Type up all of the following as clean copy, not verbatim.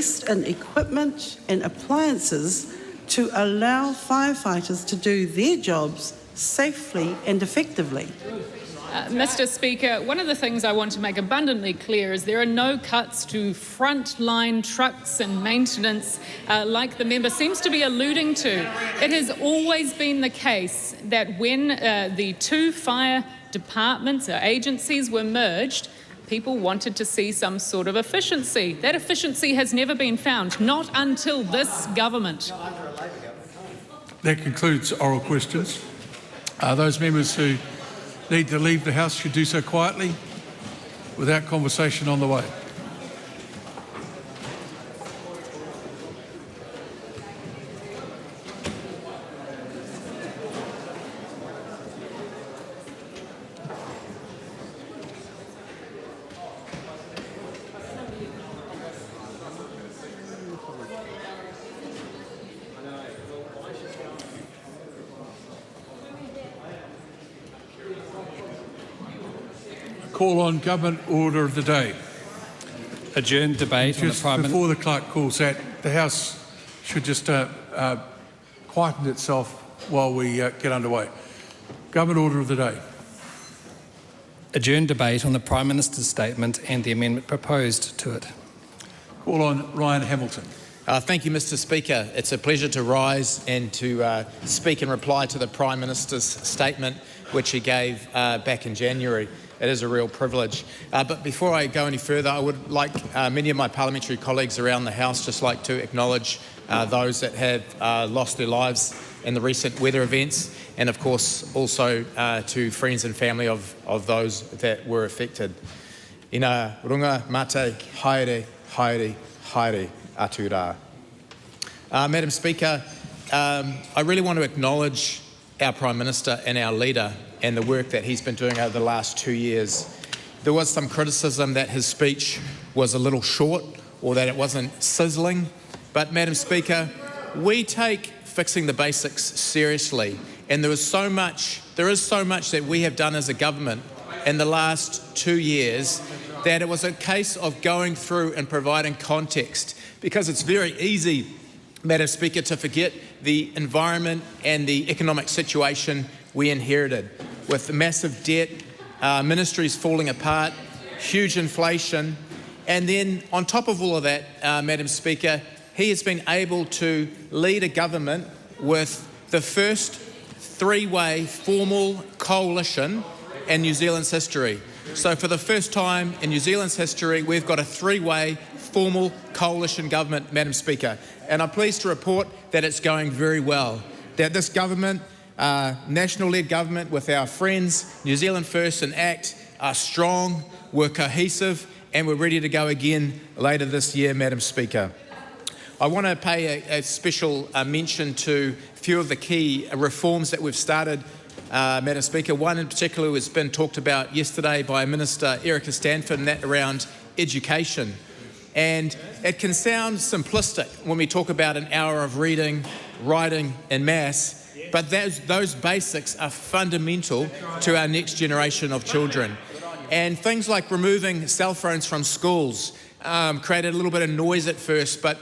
invest in equipment and appliances to allow firefighters to do their jobs safely and effectively? Mr. Speaker, one of the things I want to make abundantly clear is there are no cuts to frontline trucks and maintenance like the member seems to be alluding to. It has always been the case that when the two fire departments or agencies were merged, people wanted to see some sort of efficiency. That efficiency has never been found, not until this government. That concludes oral questions. Those members who need to leave the House should do so quietly, without conversation on the way. Call on Government Order of the Day. Adjourn debate on the Prime Minister. Before the clerk calls that, the House should just quieten itself while we get underway. Government Order of the Day. Adjourn debate on the Prime Minister's statement and the amendment proposed to it. Call on Ryan Hamilton. Thank you, Mr. Speaker. It's a pleasure to rise and to speak in reply to the Prime Minister's statement, which he gave back in January. It is a real privilege. But before I go any further, I would like many of my parliamentary colleagues around the House just like to acknowledge those that have lost their lives in the recent weather events, and of course also to friends and family of those that were affected. Ina runga mate haere, haere, haere atu rā. Madam Speaker, I really want to acknowledge our Prime Minister and our leader and the work that he's been doing over the last 2 years. There was some criticism that his speech was a little short or that it wasn't sizzling, but Madam Speaker, we take fixing the basics seriously, and there is so much that we have done as a government in the last 2 years that it was a case of going through and providing context, because it's very easy, Madam Speaker, to forget the environment and the economic situation we inherited, with massive debt, ministries falling apart, huge inflation, and then on top of all of that, Madam Speaker, he has been able to lead a government with the first three-way formal coalition in New Zealand's history. So for the first time in New Zealand's history, we've got a three-way formal coalition government, Madam Speaker. And I'm pleased to report that it's going very well, that this government, national-led government with our friends, New Zealand First and ACT, are strong, we're cohesive, and we're ready to go again later this year, Madam Speaker. I want to pay a special mention to a few of the key reforms that we've started, Madam Speaker. One in particular has been talked about yesterday by Minister Erica Stanford, and that around education. And it can sound simplistic when we talk about an hour of reading, writing and maths, but those basics are fundamental to our next generation of children. And things like removing cell phones from schools created a little bit of noise at first, but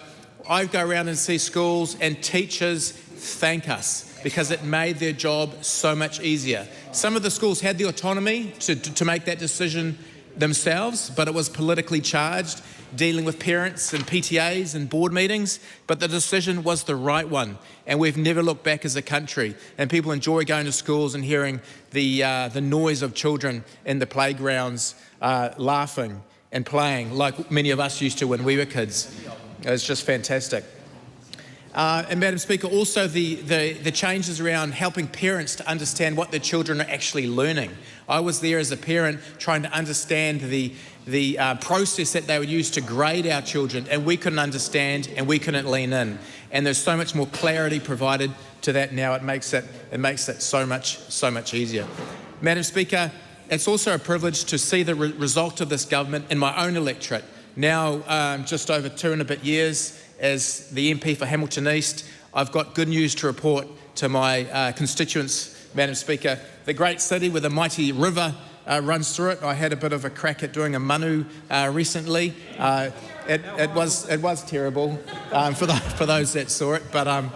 I go around and see schools and teachers thank us because it made their job so much easier. Some of the schools had the autonomy to make that decision themselves, but it was politically charged, dealing with parents and PTAs and board meetings, but the decision was the right one, and we've never looked back as a country, and people enjoy going to schools and hearing the noise of children in the playgrounds laughing and playing like many of us used to when we were kids. It's just fantastic. And Madam Speaker, also the changes around helping parents to understand what their children are actually learning. I was there as a parent trying to understand the process that they would use to grade our children, and we couldn't understand and we couldn't lean in. And there's so much more clarity provided to that now. It makes it so much easier. Madam Speaker, it's also a privilege to see the result of this government in my own electorate. Now, just over 2 and a bit years as the MP for Hamilton East, I've got good news to report to my constituents, Madam Speaker. The great city with a mighty river runs through it. I had a bit of a crack at doing a manu recently. It was terrible for those that saw it, but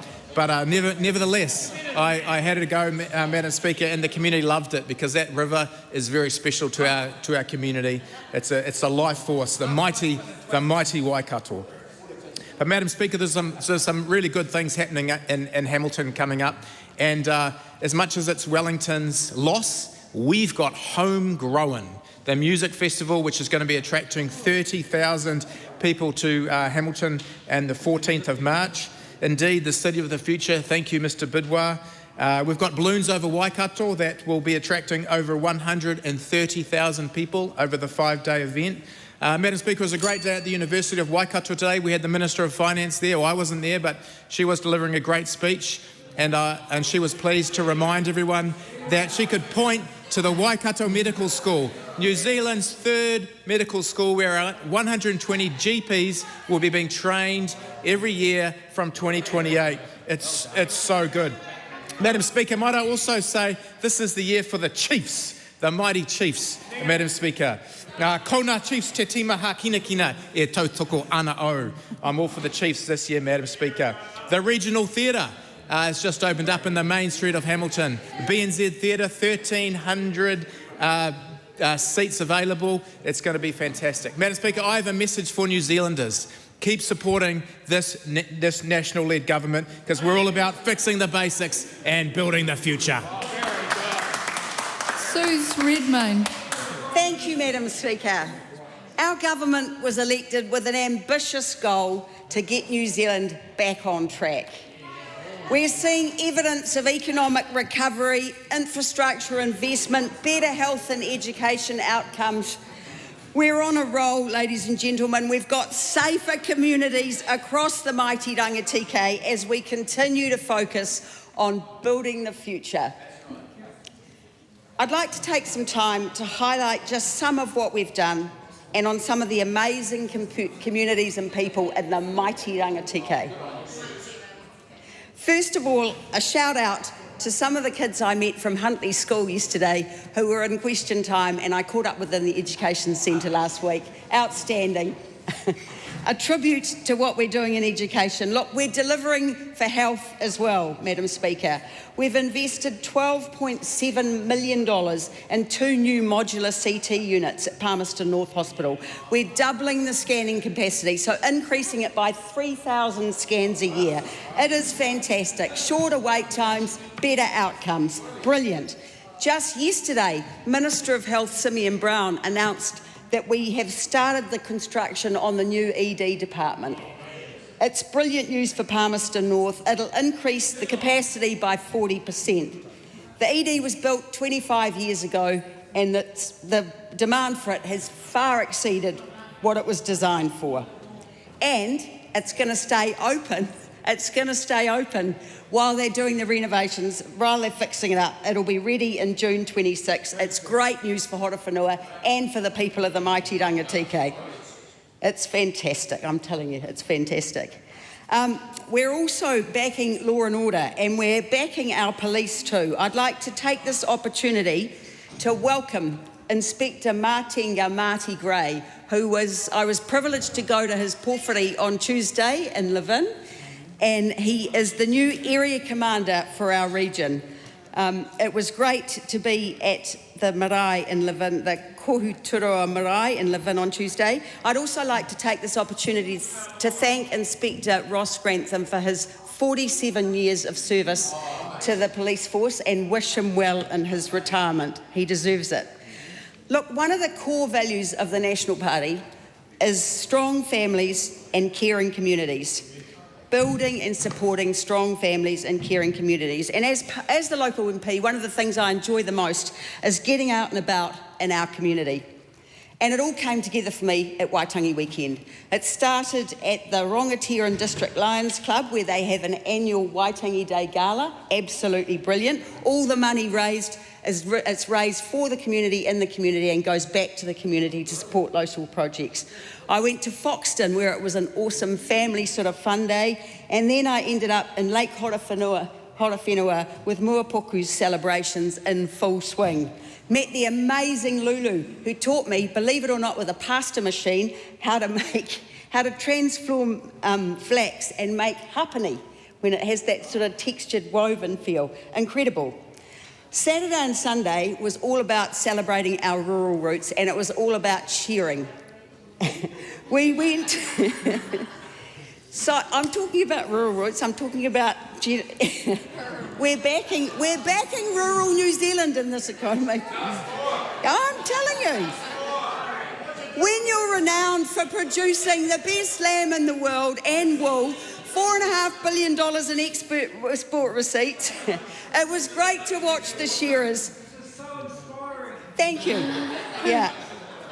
nevertheless, I had to go, Madam Speaker, and the community loved it because that river is very special to our community. It's a life force, the mighty Waikato. But Madam Speaker, there's some really good things happening in Hamilton coming up, and as much as it's Wellington's loss, we've got Homegrown, the music festival, which is going to be attracting 30,000 people to Hamilton on the 14th of March. Indeed, the city of the future. Thank you, Mr. Bidwar. We've got Balloons Over Waikato that will be attracting over 130,000 people over the 5-day event. Madam Speaker, it was a great day at the University of Waikato today. We had the Minister of Finance there. Well, I wasn't there, but she was delivering a great speech, and she was pleased to remind everyone that she could point to the Waikato Medical School, New Zealand's 3rd medical school, where 120 GPs will be being trained every year from 2028. It's so good. Madam Speaker, might I also say this is the year for the Chiefs, the mighty Chiefs, Madam Speaker. Kona Chiefs te timaha kina e tautoko ana o. I'm all for the Chiefs this year, Madam Speaker. The Regional Theatre has just opened up in the main street of Hamilton. BNZ Theatre, 1,300 seats available. It's going to be fantastic. Madam Speaker, I have a message for New Zealanders. Keep supporting this national-led government because we're all about fixing the basics and building the future. Suze Redmayne. Thank you, Madam Speaker. Our government was elected with an ambitious goal to get New Zealand back on track. We're seeing evidence of economic recovery, infrastructure investment, better health and education outcomes. We're on a roll, ladies and gentlemen. We've got safer communities across the mighty Rangitikei as we continue to focus on building the future. I'd like to take some time to highlight just some of what we've done and on some of the amazing communities and people in the mighty Rangitikei. First of all, a shout out to some of the kids I met from Huntly School yesterday who were in question time, and I caught up with them in the Education Centre last week. Outstanding. A tribute to what we're doing in education. Look, we're delivering for health as well, Madam Speaker. We've invested $12.7 million in 2 new modular CT units at Palmerston North Hospital. We're doubling the scanning capacity, so increasing it by 3,000 scans a year. It is fantastic. Shorter wait times, better outcomes. Brilliant. Just yesterday, Minister of Health Simeon Brown announced that we have started the construction on the new ED department. It's brilliant news for Palmerston North. It'll increase the capacity by 40%. The ED was built 25 years ago, and the demand for it has far exceeded what it was designed for. And it's going to stay open. It's going to stay open while they're doing the renovations, while they're fixing it up. It'll be ready in June 26. It's great news for Horowhenua and for the people of the mighty Rangitikei. It's fantastic, I'm telling you, it's fantastic. We're also backing law and order, and we're backing our police too. I'd like to take this opportunity to welcome Inspector Matenga Marty Gray, I was privileged to go to his pōwhiri on Tuesday in Levin, and he is the new area commander for our region. It was great to be at the marae in Levin, the Kohuturoa marae in Levin on Tuesday. I'd also like to take this opportunity to thank Inspector Ross Grantham for his 47 years of service to the police force and wish him well in his retirement. He deserves it. Look, one of the core values of the National Party is strong families and caring communities. Building and supporting strong families and caring communities. And as the local MP, one of the things I enjoy the most is getting out and about in our community. And it all came together for me at Waitangi Weekend. It started at the Rangatiran District Lions Club, where they have an annual Waitangi Day Gala. Absolutely brilliant. All the money raised it's raised for the community, in the community, and goes back to the community to support local projects. I went to Foxton, where it was an awesome family sort of fun day, and then I ended up in Lake Horowhenua with Muapoku's celebrations in full swing. Met the amazing Lulu, who taught me, believe it or not, with a pasta machine, how to how to transform flax and make hapani when it has that sort of textured woven feel. Incredible. Saturday and Sunday was all about celebrating our rural roots, and it was all about cheering. We went... So I'm talking about rural roots, I'm talking about... we're backing rural New Zealand in this economy. I'm telling you. When you're renowned for producing the best lamb in the world and wool, $4.5 billion in export receipts, it was great to watch the shearers. Thank you. Yeah.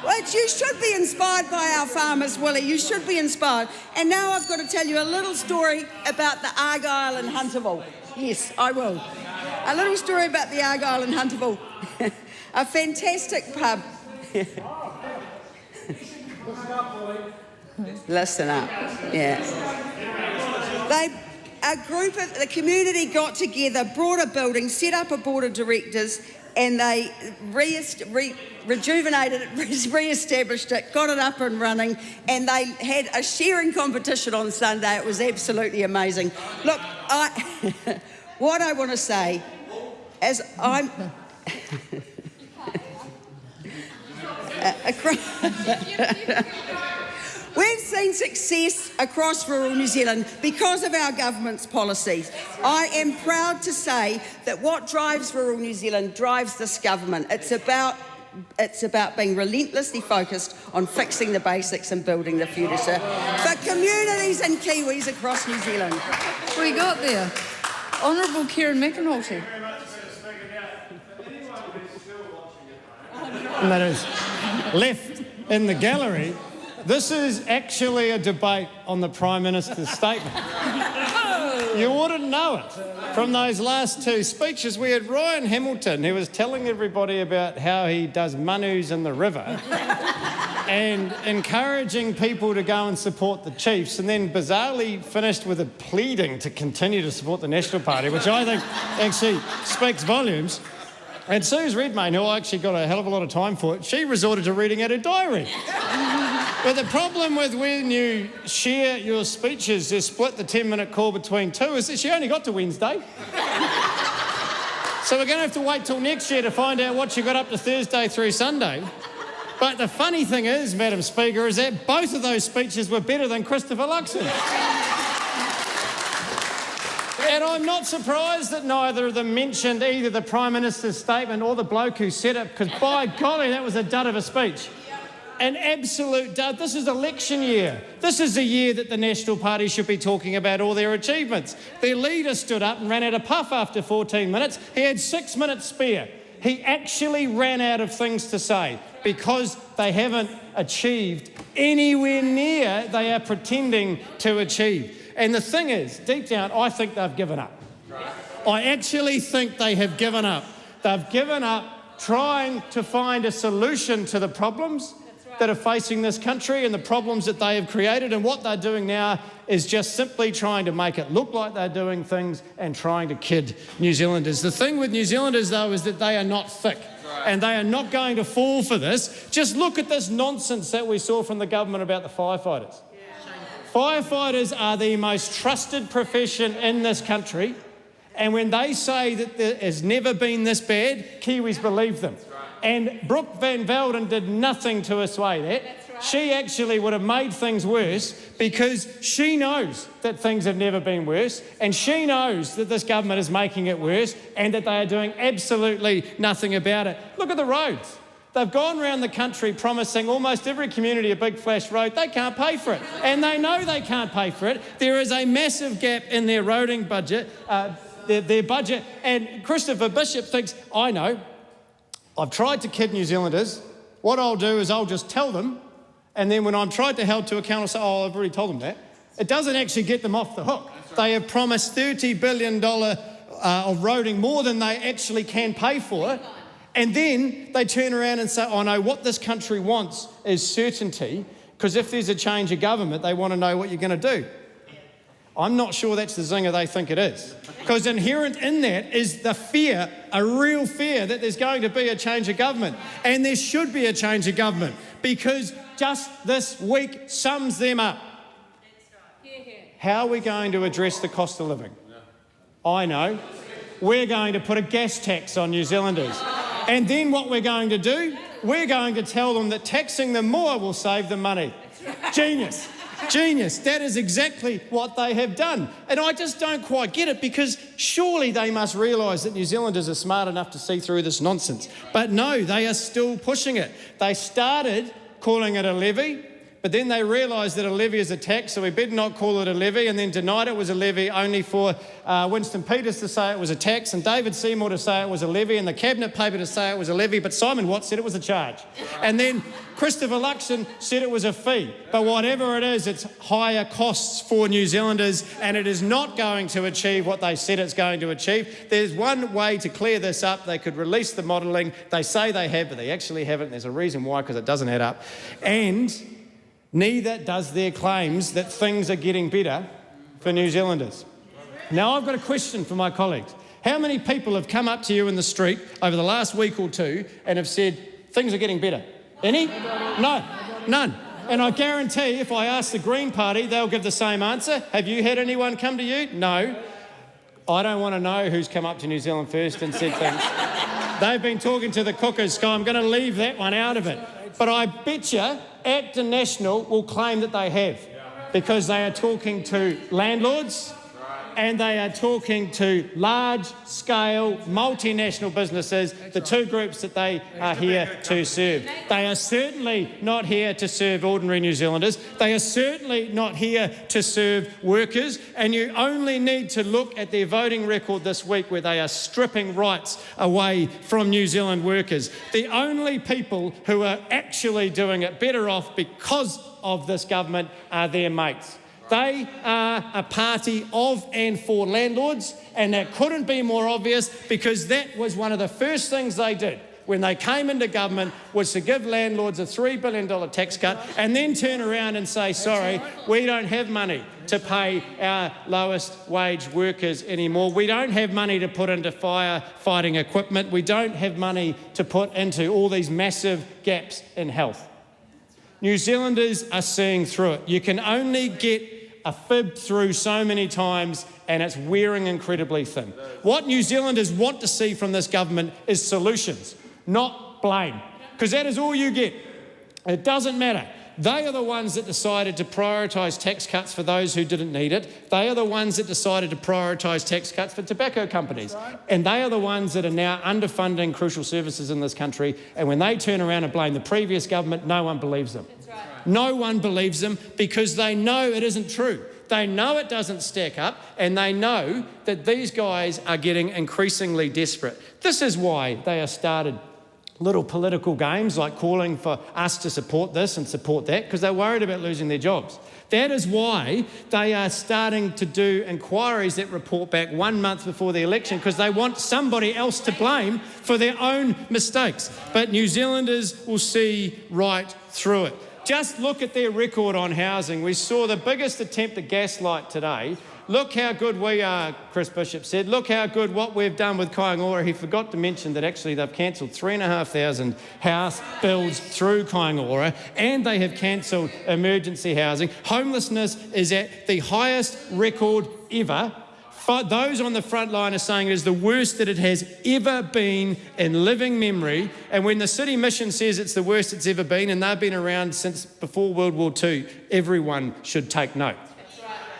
Well, you should be inspired by our farmers, Willie. You should be inspired. And now I've got to tell you a little story about the Argyle and Hunterville. Yes, I will. A little story about the Argyle and Hunterville. A fantastic pub. Listen up, yeah. The community got together, brought a building, set up a board of directors, and they rejuvenated it, re-established it, got it up and running, and they had a shearing competition on Sunday. It was absolutely amazing. Look, what I want to say is we've seen success across rural New Zealand because of our government's policies. I am proud to say that what drives rural New Zealand drives this government. It's about being relentlessly focused on fixing the basics and building the future for communities and Kiwis across New Zealand. We got there. Honourable Kieran McAnulty. And that is left in the gallery. This is actually a debate on the Prime Minister's statement. You wouldn't know it from those last two speeches. We had Ryan Hamilton, who was telling everybody about how he does manus in the river and encouraging people to go and support the Chiefs, and then bizarrely finished with a pleading to continue to support the National Party, which I think actually speaks volumes. And Suze Redmayne, who I actually got a hell of a lot of time for it, she resorted to reading out her diary. But the problem with when you share your speeches, you split the 10-minute call between two, is that she only got to Wednesday. So we're going to have to wait till next year to find out what she got up to Thursday through Sunday. But the funny thing is, Madam Speaker, is that both of those speeches were better than Christopher Luxon. And I'm not surprised that neither of them mentioned either the Prime Minister's statement or the bloke who said it, because by golly, that was a dud of a speech. An absolute dud. This is election year. This is the year that the National Party should be talking about all their achievements. Their leader stood up and ran out of puff after 14 minutes. He had 6 minutes spare. He actually ran out of things to say because they haven't achieved anywhere near they are pretending to achieve. And the thing is, deep down, I think they've given up. I actually think they have given up. They've given up trying to find a solution to the problems that are facing this country and the problems that they have created. And what they're doing now is just simply trying to make it look like they're doing things and trying to kid New Zealanders. The thing with New Zealanders, though, is that they are not thick. And they are not going to fall for this. Just look at this nonsense that we saw from the government about the firefighters. Firefighters are the most trusted profession in this country, and when they say that it has never been this bad, Kiwis believe them. And Brooke Van Velden did nothing to assuage that. She actually would have made things worse because she knows that things have never been worse, and she knows that this government is making it worse and that they are doing absolutely nothing about it. Look at the roads. They've gone around the country promising almost every community a big flash road. They can't pay for it. And they know they can't pay for it. There is a massive gap in their roading budget, their budget. And Christopher Bishop thinks, I know, I've tried to kid New Zealanders. What I'll do is I'll just tell them. And then when I'm tried to hold to account, I'll say, oh, I've already told them that. It doesn't actually get them off the hook. They have promised $30 billion of roading, more than they actually can pay for. And then they turn around and say, oh no, what this country wants is certainty, because if there's a change of government, they want to know what you're going to do. I'm not sure that's the zinger they think it is. Because inherent in that is the fear, a real fear, that there's going to be a change of government. And there should be a change of government, because just this week sums them up. How are we going to address the cost of living? I know. We're going to put a gas tax on New Zealanders. And then what we're going to do, we're going to tell them that taxing them more will save them money. Genius. Genius. That is exactly what they have done. And I just don't quite get it, because surely they must realise that New Zealanders are smart enough to see through this nonsense. But no, they are still pushing it. They started calling it a levy, but then they realised that a levy is a tax, so we better not call it a levy, and then denied it was a levy, only for Winston Peters to say it was a tax, and David Seymour to say it was a levy, and the Cabinet paper to say it was a levy, but Simon Watt said it was a charge. And then Christopher Luxon said it was a fee. But whatever it is, it's higher costs for New Zealanders, and it is not going to achieve what they said it's going to achieve. There's one way to clear this up. They could release the modelling. They say they have, but they actually haven't. There's a reason why, because it doesn't add up. And neither does their claims that things are getting better for New Zealanders. Now, I've got a question for my colleagues. How many people have come up to you in the street over the last week or two and have said, things are getting better? Any? No, none. And I guarantee if I ask the Green Party, they'll give the same answer. Have you had anyone come to you? No. I don't want to know who's come up to New Zealand First and said things. They've been talking to the cookers, so I'm going to leave that one out of it. But I bet you Acton National will claim that they have, because they are talking to landlords and they are talking to large-scale multinational businesses, the two groups that they are here to serve. They are certainly not here to serve ordinary New Zealanders. They are certainly not here to serve workers, and you only need to look at their voting record this week, where they are stripping rights away from New Zealand workers. The only people who are actually doing it better off because of this government are their mates. They are a party of and for landlords, and that couldn't be more obvious, because that was one of the first things they did when they came into government, was to give landlords a $3 billion tax cut and then turn around and say, sorry, we don't have money to pay our lowest wage workers anymore. We don't have money to put into firefighting equipment. We don't have money to put into all these massive gaps in health. New Zealanders are seeing through it. You can only get a fib through so many times, and it's wearing incredibly thin. What New Zealanders want to see from this government is solutions, not blame, because that is all you get. It doesn't matter. They are the ones that decided to prioritise tax cuts for those who didn't need it. They are the ones that decided to prioritise tax cuts for tobacco companies. And they are the ones that are now underfunding crucial services in this country. And when they turn around and blame the previous government, no one believes them. No one believes them, because they know it isn't true. They know it doesn't stack up, and they know that these guys are getting increasingly desperate. This is why they have started little political games like calling for us to support this and support that, because they're worried about losing their jobs. That is why they are starting to do inquiries that report back 1 month before the election, because they want somebody else to blame for their own mistakes. But New Zealanders will see right through it. Just look at their record on housing. We saw the biggest attempt at gaslight today. Look how good we are, Chris Bishop said. Look how good what we've done with Kaingaora. He forgot to mention that actually they've cancelled 3,500 house builds through Kaingaora, and they have cancelled emergency housing. Homelessness is at the highest record ever. Those on the front line are saying it is the worst that it has ever been in living memory. And when the City Mission says it's the worst it's ever been, and they've been around since before World War II, everyone should take note.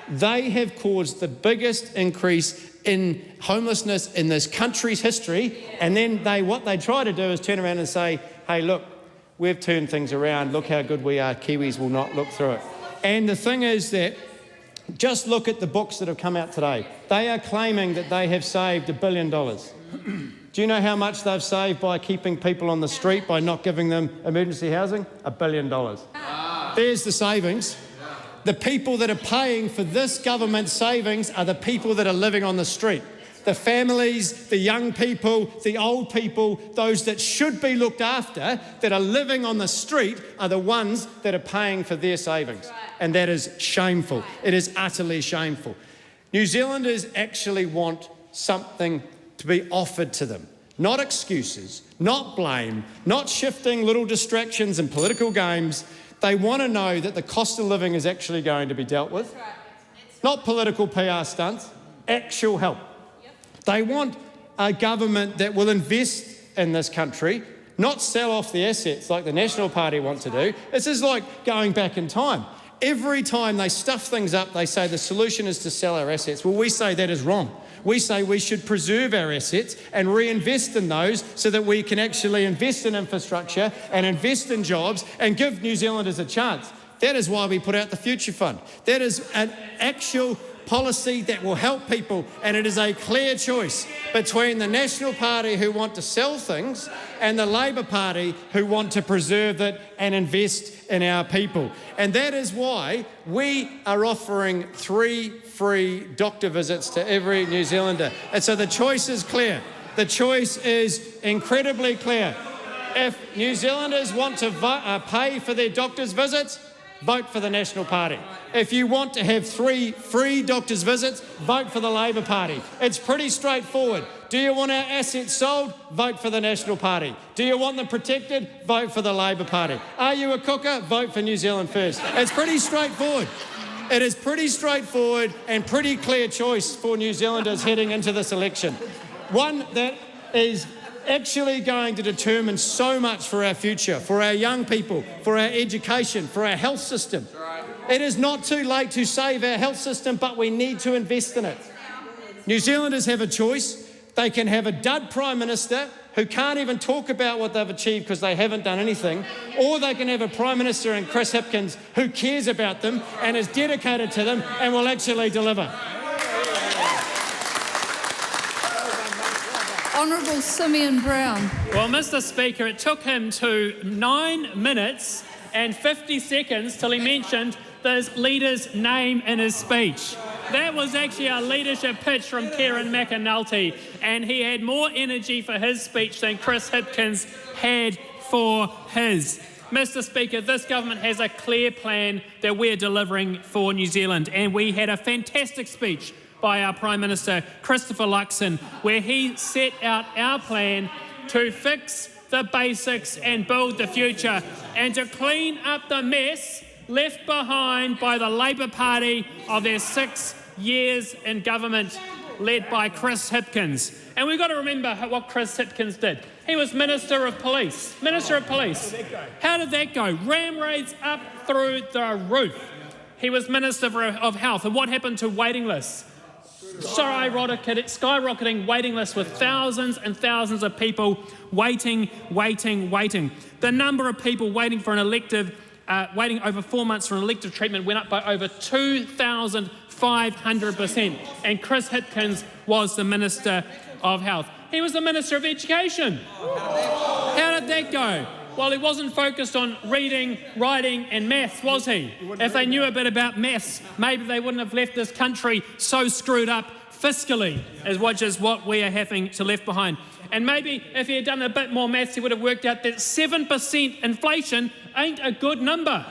They have caused the biggest increase in homelessness in this country's history. And then what they try to do is turn around and say, hey, look, we've turned things around. Look how good we are. Kiwis will not look through it. And the thing is that just look at the books that have come out today. They are claiming that they have saved $1 billion. Do you know how much they've saved by keeping people on the street, by not giving them emergency housing? $1 billion. There's the savings. The people that are paying for this government's savings are the people that are living on the street. The families, the young people, the old people, those that should be looked after, that are living on the street, are the ones that are paying for their savings. And that is shameful. It is utterly shameful. New Zealanders actually want something to be offered to them. Not excuses, not blame, not shifting little distractions and political games. They want to know that the cost of living is actually going to be dealt with. not political PR stunts, actual help. They want a government that will invest in this country, not sell off the assets like the National Party want to do. This is like going back in time. Every time they stuff things up, they say the solution is to sell our assets. Well, we say that is wrong. We say we should preserve our assets and reinvest in those so that we can actually invest in infrastructure and invest in jobs and give New Zealanders a chance. That is why we put out the Future Fund. That is an actual policy that will help people, and it is a clear choice between the National Party who want to sell things and the Labor Party who want to preserve it and invest in our people. And that is why we are offering 3 free doctor visits to every New Zealander. And so the choice is clear. The choice is incredibly clear. If New Zealanders want to pay for their doctor's visits, vote for the National Party. If you want to have 3 free doctors' visits, vote for the Labor Party. It's pretty straightforward. Do you want our assets sold? Vote for the National Party. Do you want them protected? Vote for the Labor Party. Are you a cooker? Vote for New Zealand First. It's pretty straightforward. It is pretty straightforward and pretty clear choice for New Zealanders heading into this election. One that is actually going to determine so much for our future, for our young people, for our education, for our health system. It is not too late to save our health system, but we need to invest in it. New Zealanders have a choice. They can have a dud Prime Minister who can't even talk about what they've achieved because they haven't done anything, or they can have a Prime Minister in Chris Hipkins who cares about them and is dedicated to them and will actually deliver. Honourable Simeon Brown. Well, Mr. Speaker, it took him to 9 minutes and 50 seconds till he mentioned the leader's name in his speech. That was actually a leadership pitch from Kieran McAnulty, and he had more energy for his speech than Chris Hipkins had for his. Mr. Speaker, this government has a clear plan that we're delivering for New Zealand, and we had a fantastic speech by our Prime Minister, Christopher Luxon, where he set out our plan to fix the basics and build the future, and to clean up the mess left behind by the Labor Party of their 6 years in government led by Chris Hipkins. And we've got to remember what Chris Hipkins did. He was Minister of Police. Minister of Police. How did that go? Ram raids up through the roof. He was Minister of Health. And what happened to waiting lists? Skyrocketing waiting lists with thousands and thousands of people waiting. The number of people waiting for an elective, waiting over 4 months for an elective treatment went up by over 2,500%. And Chris Hipkins was the Minister of Health. He was the Minister of Education. How did that go? Well, he wasn't focused on reading, writing and maths, was he? If they knew a bit about maths, maybe they wouldn't have left this country so screwed up fiscally, which is what we are having to left behind. And maybe if he had done a bit more maths, he would have worked out that 7% inflation ain't a good number.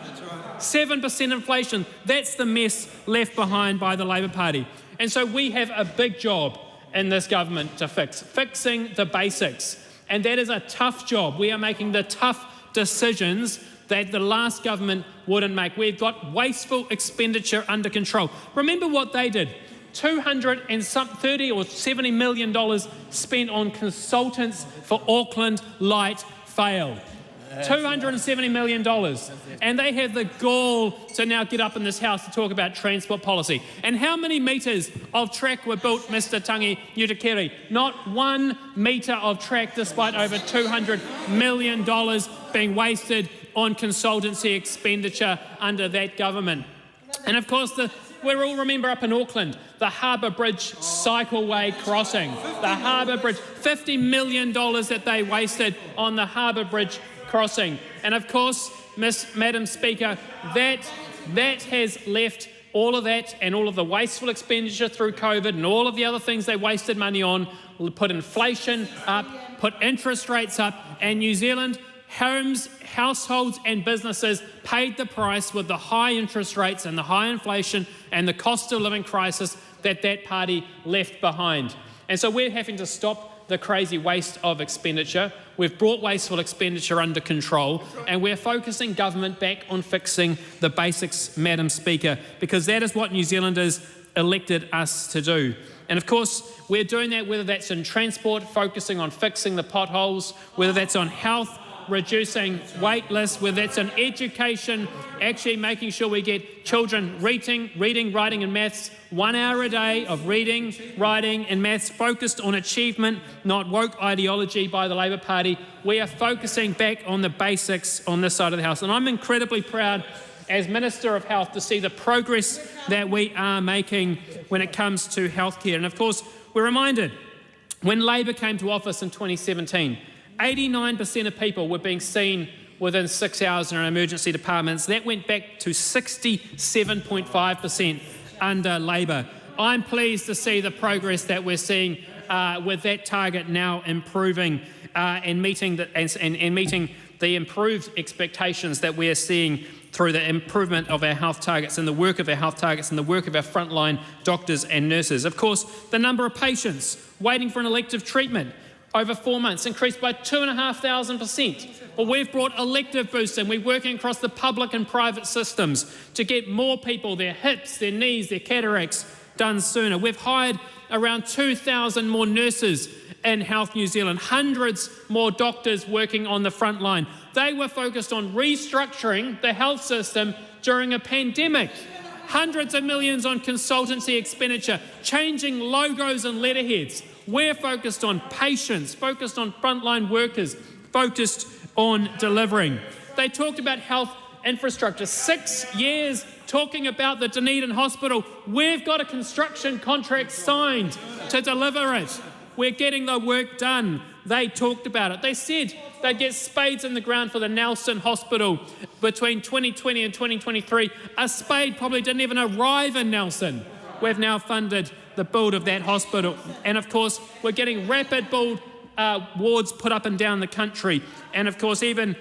7% inflation, that's the mess left behind by the Labor Party. And so we have a big job in this government to fixing the basics. And that is a tough job. We are making the tough decisions that the last government wouldn't make. We've got wasteful expenditure under control. Remember what they did. $230 or $70 million spent on consultants for Auckland Light failed. $270 million. And they have the gall to now get up in this House to talk about transport policy. And how many metres of track were built, Mr. Tangi Utakere? Not 1 metre of track, despite over $200 million being wasted on consultancy expenditure under that government. And of course, we all remember up in Auckland, the Harbour Bridge cycleway crossing. The Harbour Bridge, $50 million that they wasted on the Harbour Bridge crossing. And of course, Madam Speaker, that has left all of that and all of the wasteful expenditure through COVID and all of the other things they wasted money on, put inflation up, put interest rates up, and New Zealand homes, households and businesses paid the price with the high interest rates and the high inflation and the cost of living crisis that party left behind. And so we're having to stop the crazy waste of expenditure. We've brought wasteful expenditure under control, and we're focusing government back on fixing the basics, Madam Speaker, because that is what New Zealanders elected us to do. And of course, we're doing that whether that's in transport, focusing on fixing the potholes, whether that's on health, reducing wait lists, whether that's on education, actually making sure we get children reading, writing and maths, 1 hour a day of reading, writing and maths focused on achievement, not woke ideology by the Labor Party. We are focusing back on the basics on this side of the House. And I'm incredibly proud as Minister of Health to see the progress that we are making when it comes to healthcare. And of course, we're reminded when Labor came to office in 2017, 89% of people were being seen within 6 hours in our emergency departments. That went back to 67.5% under Labor. I'm pleased to see the progress that we're seeing with that target now improving and meeting the improved expectations that we are seeing through the improvement of our health targets and the work of our health targets and the work of our frontline doctors and nurses. Of course, the number of patients waiting for an elective treatment over 4 months increased by 2,500%. Well, we've brought elective boosts in. We're working across the public and private systems to get more people, their hips, their knees, their cataracts done sooner. We've hired around 2,000 more nurses in Health New Zealand, hundreds more doctors working on the front line. They were focused on restructuring the health system during a pandemic. Hundreds of millions on consultancy expenditure, changing logos and letterheads. We're focused on patients, focused on frontline workers, focused on delivering. They talked about health infrastructure. 6 years talking about the Dunedin Hospital. We've got a construction contract signed to deliver it. We're getting the work done. They talked about it. They said they'd get spades in the ground for the Nelson Hospital between 2020 and 2023. A spade probably didn't even arrive in Nelson. We've now funded the build of that hospital. And of course, we're getting rapid build wards put up and down the country. And of course, even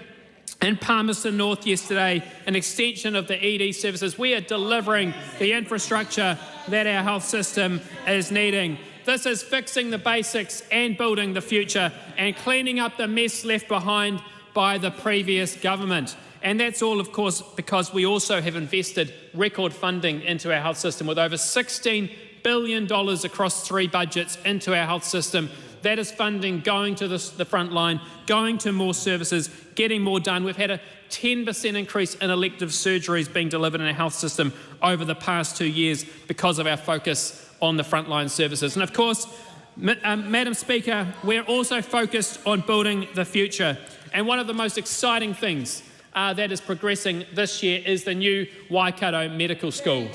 in Palmerston North yesterday, an extension of the ED services. We are delivering the infrastructure that our health system is needing. This is fixing the basics and building the future and cleaning up the mess left behind by the previous government. And that's all, of course, because we also have invested record funding into our health system with over $16 billion across 3 budgets into our health system. That is funding going to the front line, going to more services, getting more done. We've had a 10% increase in elective surgeries being delivered in our health system over the past 2 years because of our focus on the frontline services. And of course, Madam Speaker, we're also focused on building the future. And one of the most exciting things that is progressing this year is the new Waikato Medical School.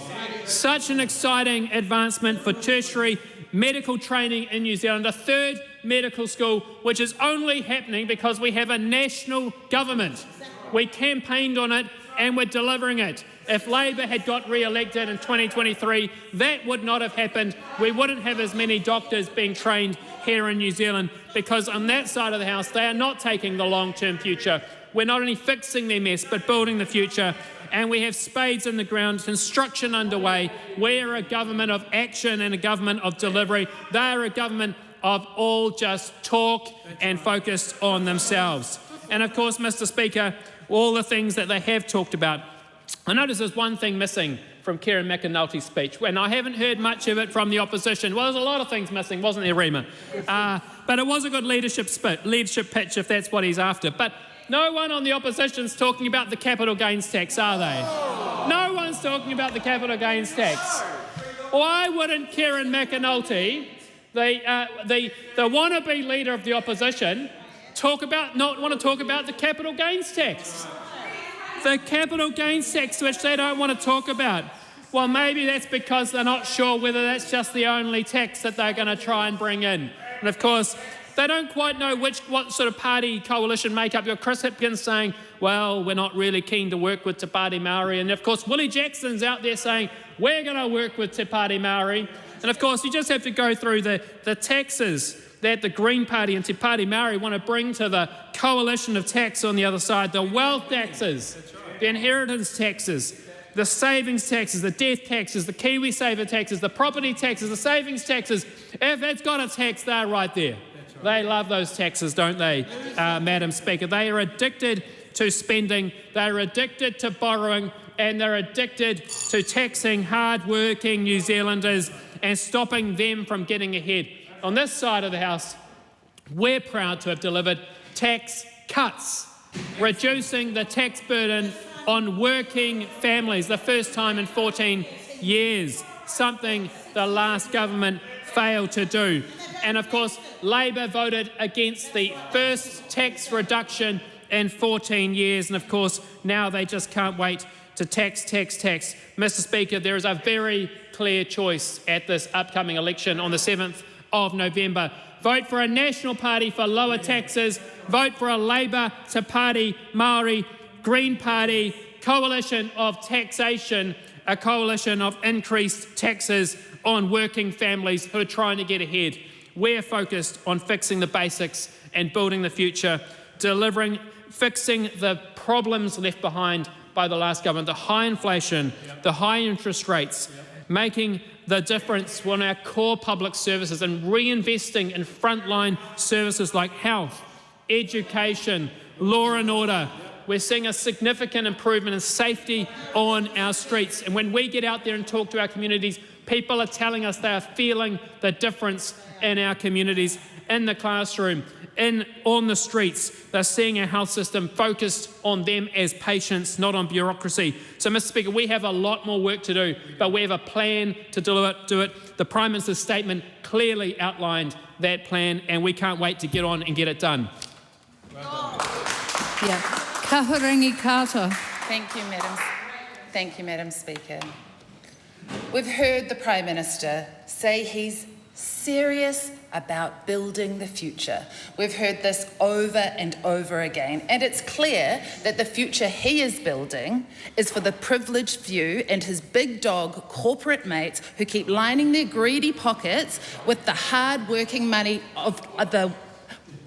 Such an exciting advancement for tertiary medical training in New Zealand, a 3rd medical school which is only happening because we have a national government. We campaigned on it and we're delivering it. If Labor had got re-elected in 2023, that would not have happened. We wouldn't have as many doctors being trained here in New Zealand because on that side of the House, they are not taking the long-term future. We're not only fixing their mess, but building the future. And we have spades in the ground, construction underway. We are a government of action and a government of delivery. They are a government of all just talk and focused on themselves. And of course, Mr. Speaker, all the things that they have talked about. I notice there's one thing missing from Kieran McAnulty's speech, and I haven't heard much of it from the opposition. Well, there's a lot of things missing, wasn't there, Rima? But it was a good leadership pitch, if that's what he's after. But no one on the opposition's talking about the capital gains tax, are they? No one's talking about the capital gains tax. Why wouldn't Kieran McAnulty, the wannabe leader of the opposition, not want to talk about the capital gains tax? The capital gains tax, which they don't want to talk about. Well, maybe that's because they're not sure whether that's just the only tax that they're going to try and bring in. And of course, they don't quite know what sort of party coalition makeup. You've got Chris Hipkins saying, well, we're not really keen to work with Te Pāti Māori. And of course, Willie Jackson's out there saying, we're going to work with Te Pāti Māori. And of course, you just have to go through the taxes that the Green Party and Te Pāti Māori want to bring to the coalition of tax on the other side. The wealth taxes, the inheritance taxes, the savings taxes, the death taxes, the KiwiSaver taxes, the property taxes, the savings taxes. If it's got a tax, they're right there. They love those taxes, don't they, Madam Speaker? They are addicted to spending. They are addicted to borrowing. and they're addicted to taxing hard-working New Zealanders and stopping them from getting ahead. On this side of the House, we're proud to have delivered tax cuts, reducing the tax burden on working families, the first time in 14 years, something the last government failed to do. And of course, Labor voted against the first tax reduction in 14 years, and of course, now they just can't wait to tax. Mr. Speaker, there is a very clear choice at this upcoming election on the 7th of November. Vote for a National Party for lower taxes, vote for a Labour Te Party Māori Green Party coalition of taxation, a coalition of increased taxes on working families who are trying to get ahead. We're focused on fixing the basics and building the future, fixing the problems left behind by the last government, the high inflation, the high interest rates, making the difference on our core public services and reinvesting in frontline services like health, education, law and order. We're seeing a significant improvement in safety on our streets. And when we get out there and talk to our communities, people are telling us they are feeling the difference in our communities, in the classroom, on the streets. They're seeing our health system focused on them as patients, not on bureaucracy. So, Mr. Speaker, we have a lot more work to do, but we have a plan to do it. The Prime Minister's statement clearly outlined that plan, and we can't wait to get on and get it done. Yeah. Kahurangi Carter. Thank you, Madam Speaker. We've heard the Prime Minister say he's serious about building the future. We've heard this over and over again, and it's clear that the future he is building is for the privileged few and his big dog corporate mates who keep lining their greedy pockets with the hard-working money of the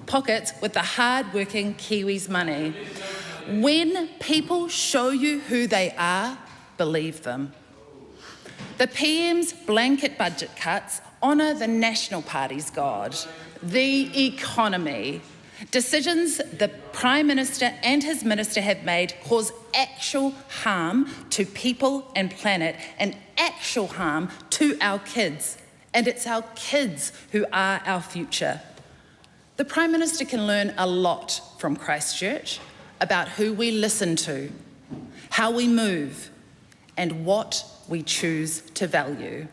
pockets with the hard-working Kiwis' money. When people show you who they are, believe them. The PM's blanket budget cuts honour the National Party's God, the economy. Decisions the Prime Minister and his minister have made cause actual harm to people and planet and actual harm to our kids. And it's our kids who are our future. The Prime Minister can learn a lot from Christchurch about who we listen to, how we move, and what we choose to value.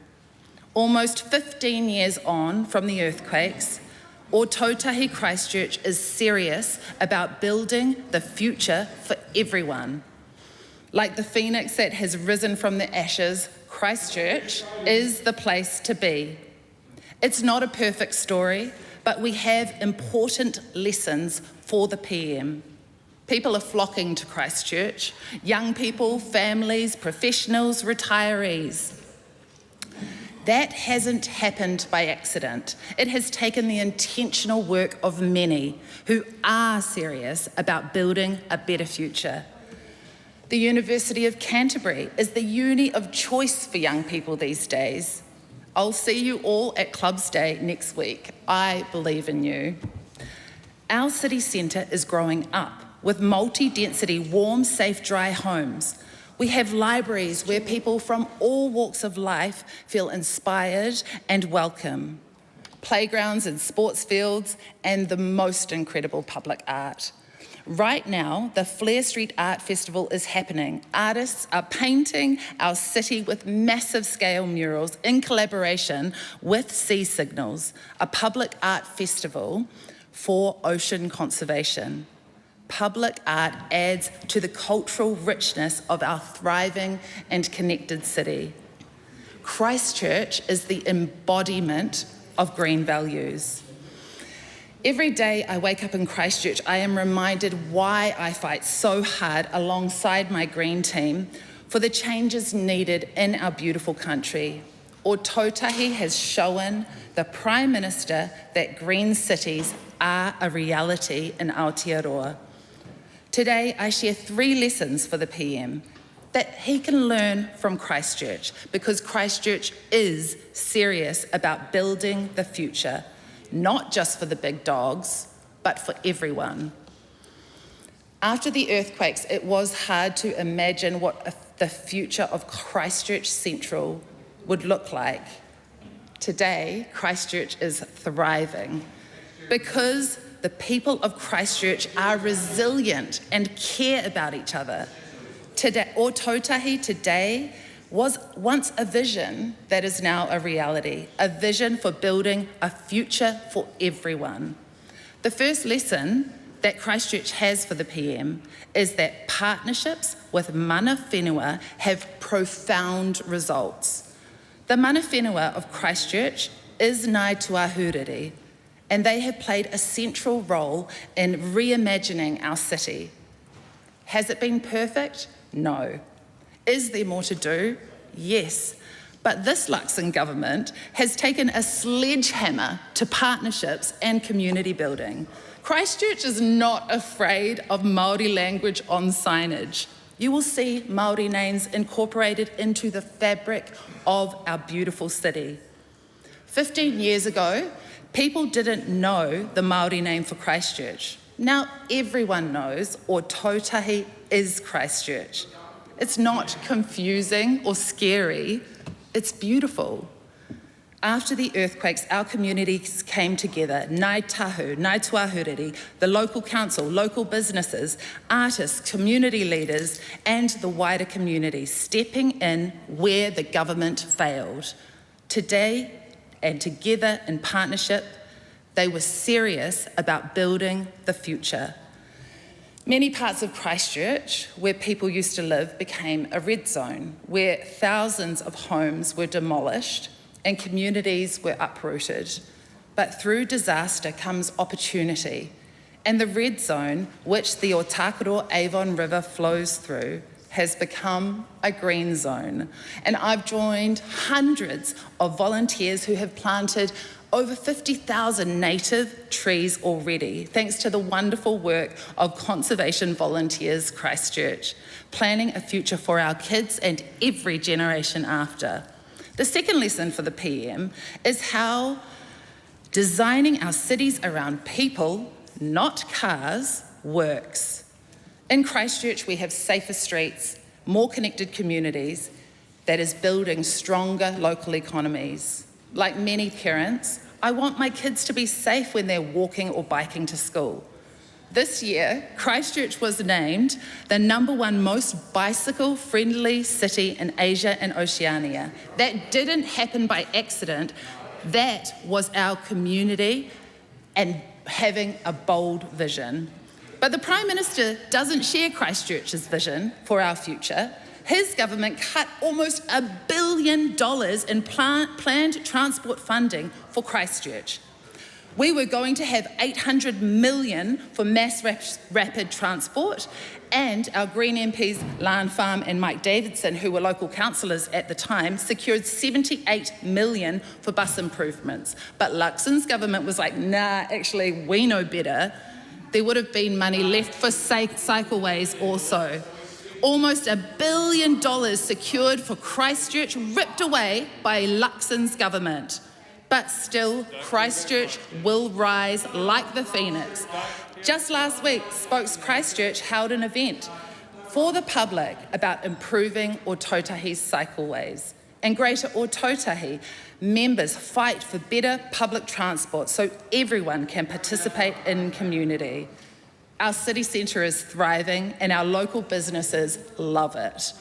Almost 15 years on from the earthquakes, Ōtautahi Christchurch is serious about building the future for everyone. Like the phoenix that has risen from the ashes, Christchurch is the place to be. It's not a perfect story, but we have important lessons for the PM. People are flocking to Christchurch, young people, families, professionals, retirees. That hasn't happened by accident. It has taken the intentional work of many who are serious about building a better future. The University of Canterbury is the uni of choice for young people these days. I'll see you all at Clubs Day next week. I believe in you. Our city centre is growing up with multi-density, warm, safe, dry homes. We have libraries where people from all walks of life feel inspired and welcome. Playgrounds and sports fields, and the most incredible public art. Right now, the Flare Street Art Festival is happening. Artists are painting our city with massive scale murals in collaboration with Sea Signals, a public art festival for ocean conservation. Public art adds to the cultural richness of our thriving and connected city. Christchurch is the embodiment of green values. Every day I wake up in Christchurch, I am reminded why I fight so hard alongside my Green team for the changes needed in our beautiful country. Ōtautahi has shown the Prime Minister that green cities are a reality in Aotearoa. Today, I share 3 lessons for the PM that he can learn from Christchurch, because Christchurch is serious about building the future, not just for the big dogs, but for everyone. After the earthquakes, it was hard to imagine what the future of Christchurch Central would look like. Today, Christchurch is thriving because the people of Christchurch are resilient and care about each other. Today, Ōtautahi today was once a vision that is now a reality, a vision for building a future for everyone. The first lesson that Christchurch has for the PM is that partnerships with mana whenua have profound results. The mana whenua of Christchurch is Ngāi Tuahuriri, and they have played a central role in reimagining our city. Has it been perfect? No. Is there more to do? Yes. But this Luxon government has taken a sledgehammer to partnerships and community building. Christchurch is not afraid of Māori language on signage. You will see Māori names incorporated into the fabric of our beautiful city. 15 years ago, people didn't know the Māori name for Christchurch. Now everyone knows Ōtautahi is Christchurch. It's not confusing or scary, it's beautiful. After the earthquakes, our communities came together, Ngāi Tahu, Ngāi Tuahuriri, the local council, local businesses, artists, community leaders, and the wider community, stepping in where the government failed. Today, and together in partnership, they were serious about building the future. Many parts of Christchurch, where people used to live, became a red zone, where thousands of homes were demolished and communities were uprooted. But through disaster comes opportunity, and the red zone, which the Ōtākaro Avon River flows through, has become a green zone. And I've joined hundreds of volunteers who have planted over 50,000 native trees already, thanks to the wonderful work of Conservation Volunteers Christchurch, planning a future for our kids and every generation after. The second lesson for the PM is how designing our cities around people, not cars, works. In Christchurch, we have safer streets, more connected communities that is building stronger local economies. Like many parents, I want my kids to be safe when they're walking or biking to school. This year, Christchurch was named the #1 most bicycle-friendly city in Asia and Oceania. That didn't happen by accident. That was our community and having a bold vision. But the Prime Minister doesn't share Christchurch's vision for our future. His government cut almost $1 billion in planned transport funding for Christchurch. We were going to have $800 million for mass rapid transport, and our Green MPs, Lan Farm and Mike Davidson, who were local councillors at the time, secured $78 million for bus improvements. But Luxon's government was like, nah, actually, we know better. There would have been money left for cycleways also. Almost $1 billion secured for Christchurch, ripped away by Luxon's government. But still, Christchurch will rise like the phoenix. Just last week, Spokes Christchurch held an event for the public about improving Ōtautahi's cycleways. And Greater Ōtautahi members fight for better public transport so everyone can participate in community. Our city centre is thriving and our local businesses love it.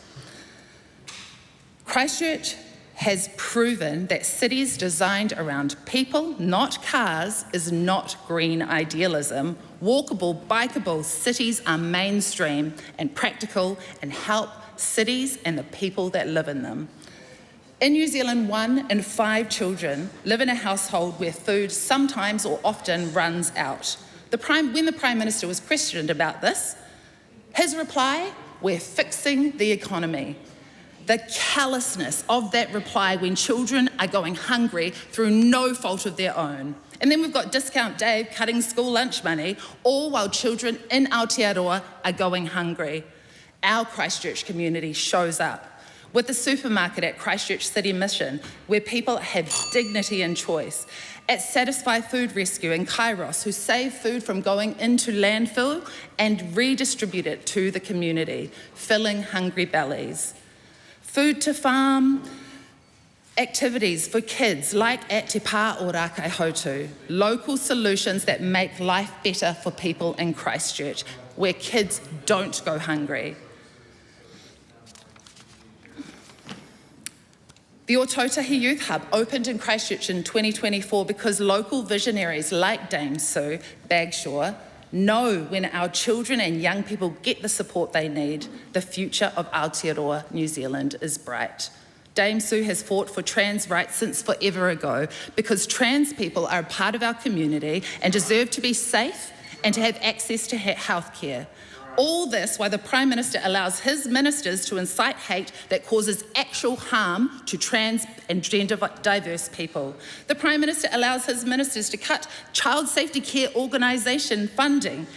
Christchurch has proven that cities designed around people, not cars, is not green idealism. Walkable, bikeable cities are mainstream and practical and help cities and the people that live in them. In New Zealand, 1 in 5 children live in a household where food sometimes or often runs out. When the Prime Minister was questioned about this, his reply, we're fixing the economy. The callousness of that reply when children are going hungry through no fault of their own. And then we've got Discount Dave cutting school lunch money, all while children in Aotearoa are going hungry. Our Christchurch community shows up with the supermarket at Christchurch City Mission, where people have dignity and choice. At Satisfy Food Rescue in Kairos, who save food from going into landfill and redistribute it to the community, filling hungry bellies. food to farm, activities for kids like at Te Pā o Rākai Hautu, local solutions that make life better for people in Christchurch, where kids don't go hungry. The Ōtautahi Youth Hub opened in Christchurch in 2024 because local visionaries like Dame Sue Bagshaw know when our children and young people get the support they need, the future of Aotearoa New Zealand is bright. Dame Sue has fought for trans rights since forever ago because trans people are a part of our community and deserve to be safe and to have access to health care. All this while the Prime Minister allows his ministers to incite hate that causes actual harm to trans and gender diverse people. The Prime Minister allows his ministers to cut child safety care organisation funding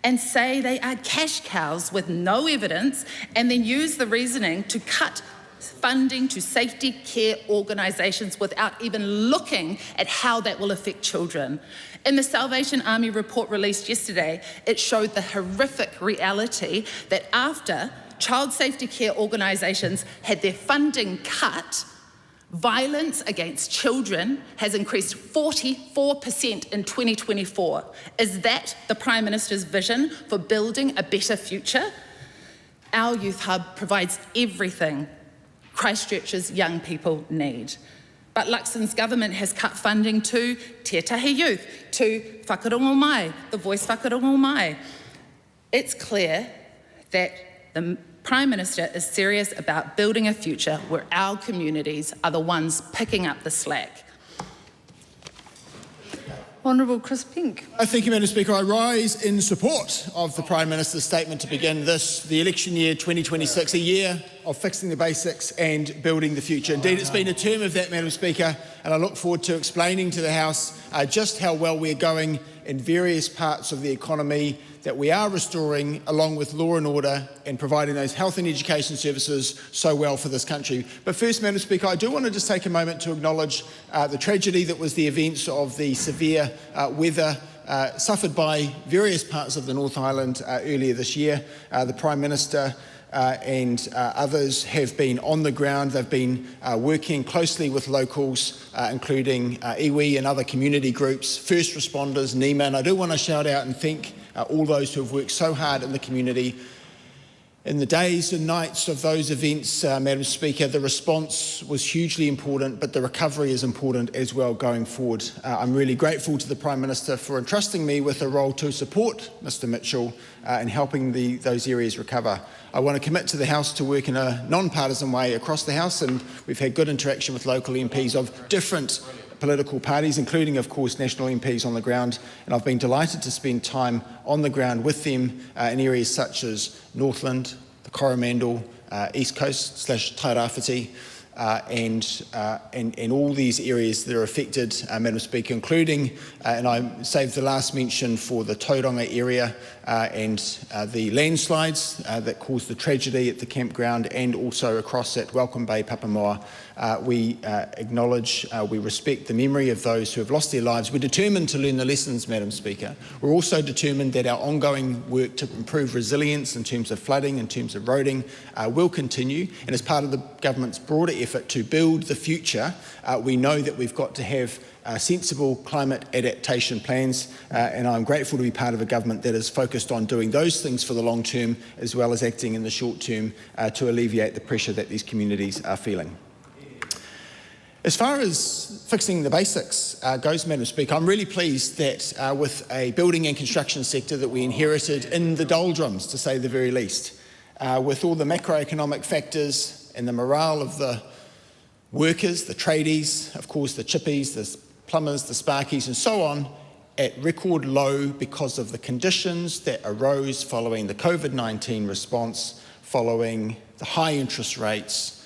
and say they are cash cows with no evidence, and then use the reasoning to cut funding to safety care organisations without even looking at how that will affect children. In the Salvation Army report released yesterday, it showed the horrific reality that after child safety care organisations had their funding cut, violence against children has increased 44% in 2024. Is that the Prime Minister's vision for building a better future? Our youth hub provides everything Christchurch's young people need. But Luxon's government has cut funding to Tētahi Youth, to Whakarongo Mai, the Voice Whakarongo Mai. It's clear that the Prime Minister is serious about building a future where our communities are the ones picking up the slack. Honourable Chris Pink. Thank you, Madam Speaker. I rise in support of the Prime Minister's statement to begin the election year 2026, a year of fixing the basics and building the future. Indeed, it's been a term of that, Madam Speaker, and I look forward to explaining to the House just how well we're going in various parts of the economy that we are restoring, along with law and order, and providing those health and education services so well for this country. But first, Madam Speaker, I do want to just take a moment to acknowledge the tragedy that was the events of the severe weather suffered by various parts of the North Island earlier this year. The Prime Minister and others have been on the ground. They've been working closely with locals, including iwi and other community groups, first responders, NEMA, and I do want to shout out and thank all those who have worked so hard in the community. In the days and nights of those events, Madam Speaker, the response was hugely important, but the recovery is important as well going forward. I'm really grateful to the Prime Minister for entrusting me with a role to support Mr Mitchell in helping those areas recover. I want to commit to the House to work in a non-partisan way across the House, and we've had good interaction with local MPs of different political parties, including, of course, national MPs on the ground, and I've been delighted to spend time on the ground with them in areas such as Northland, the Coromandel, East Coast / Tairāwhiti, and all these areas that are affected, Madam Speaker, including, and I saved the last mention for the Tauranga area and the landslides that caused the tragedy at the campground, and also across at Welcome Bay, Papamoa. We acknowledge, we respect the memory of those who have lost their lives. We're determined to learn the lessons, Madam Speaker. We're also determined that our ongoing work to improve resilience in terms of flooding, in terms of roading, will continue. And as part of the government's broader effort to build the future, we know that we've got to have sensible climate adaptation plans, and I'm grateful to be part of a government that is focused on doing those things for the long term, as well as acting in the short term to alleviate the pressure that these communities are feeling. As far as fixing the basics goes, Madam Speaker, I'm really pleased that with a building and construction sector that we inherited in the doldrums, to say the very least, with all the macroeconomic factors and the morale of the workers, the tradies, of course the chippies, the plumbers, the sparkies and so on, at record low because of the conditions that arose following the COVID-19 response, following the high interest rates,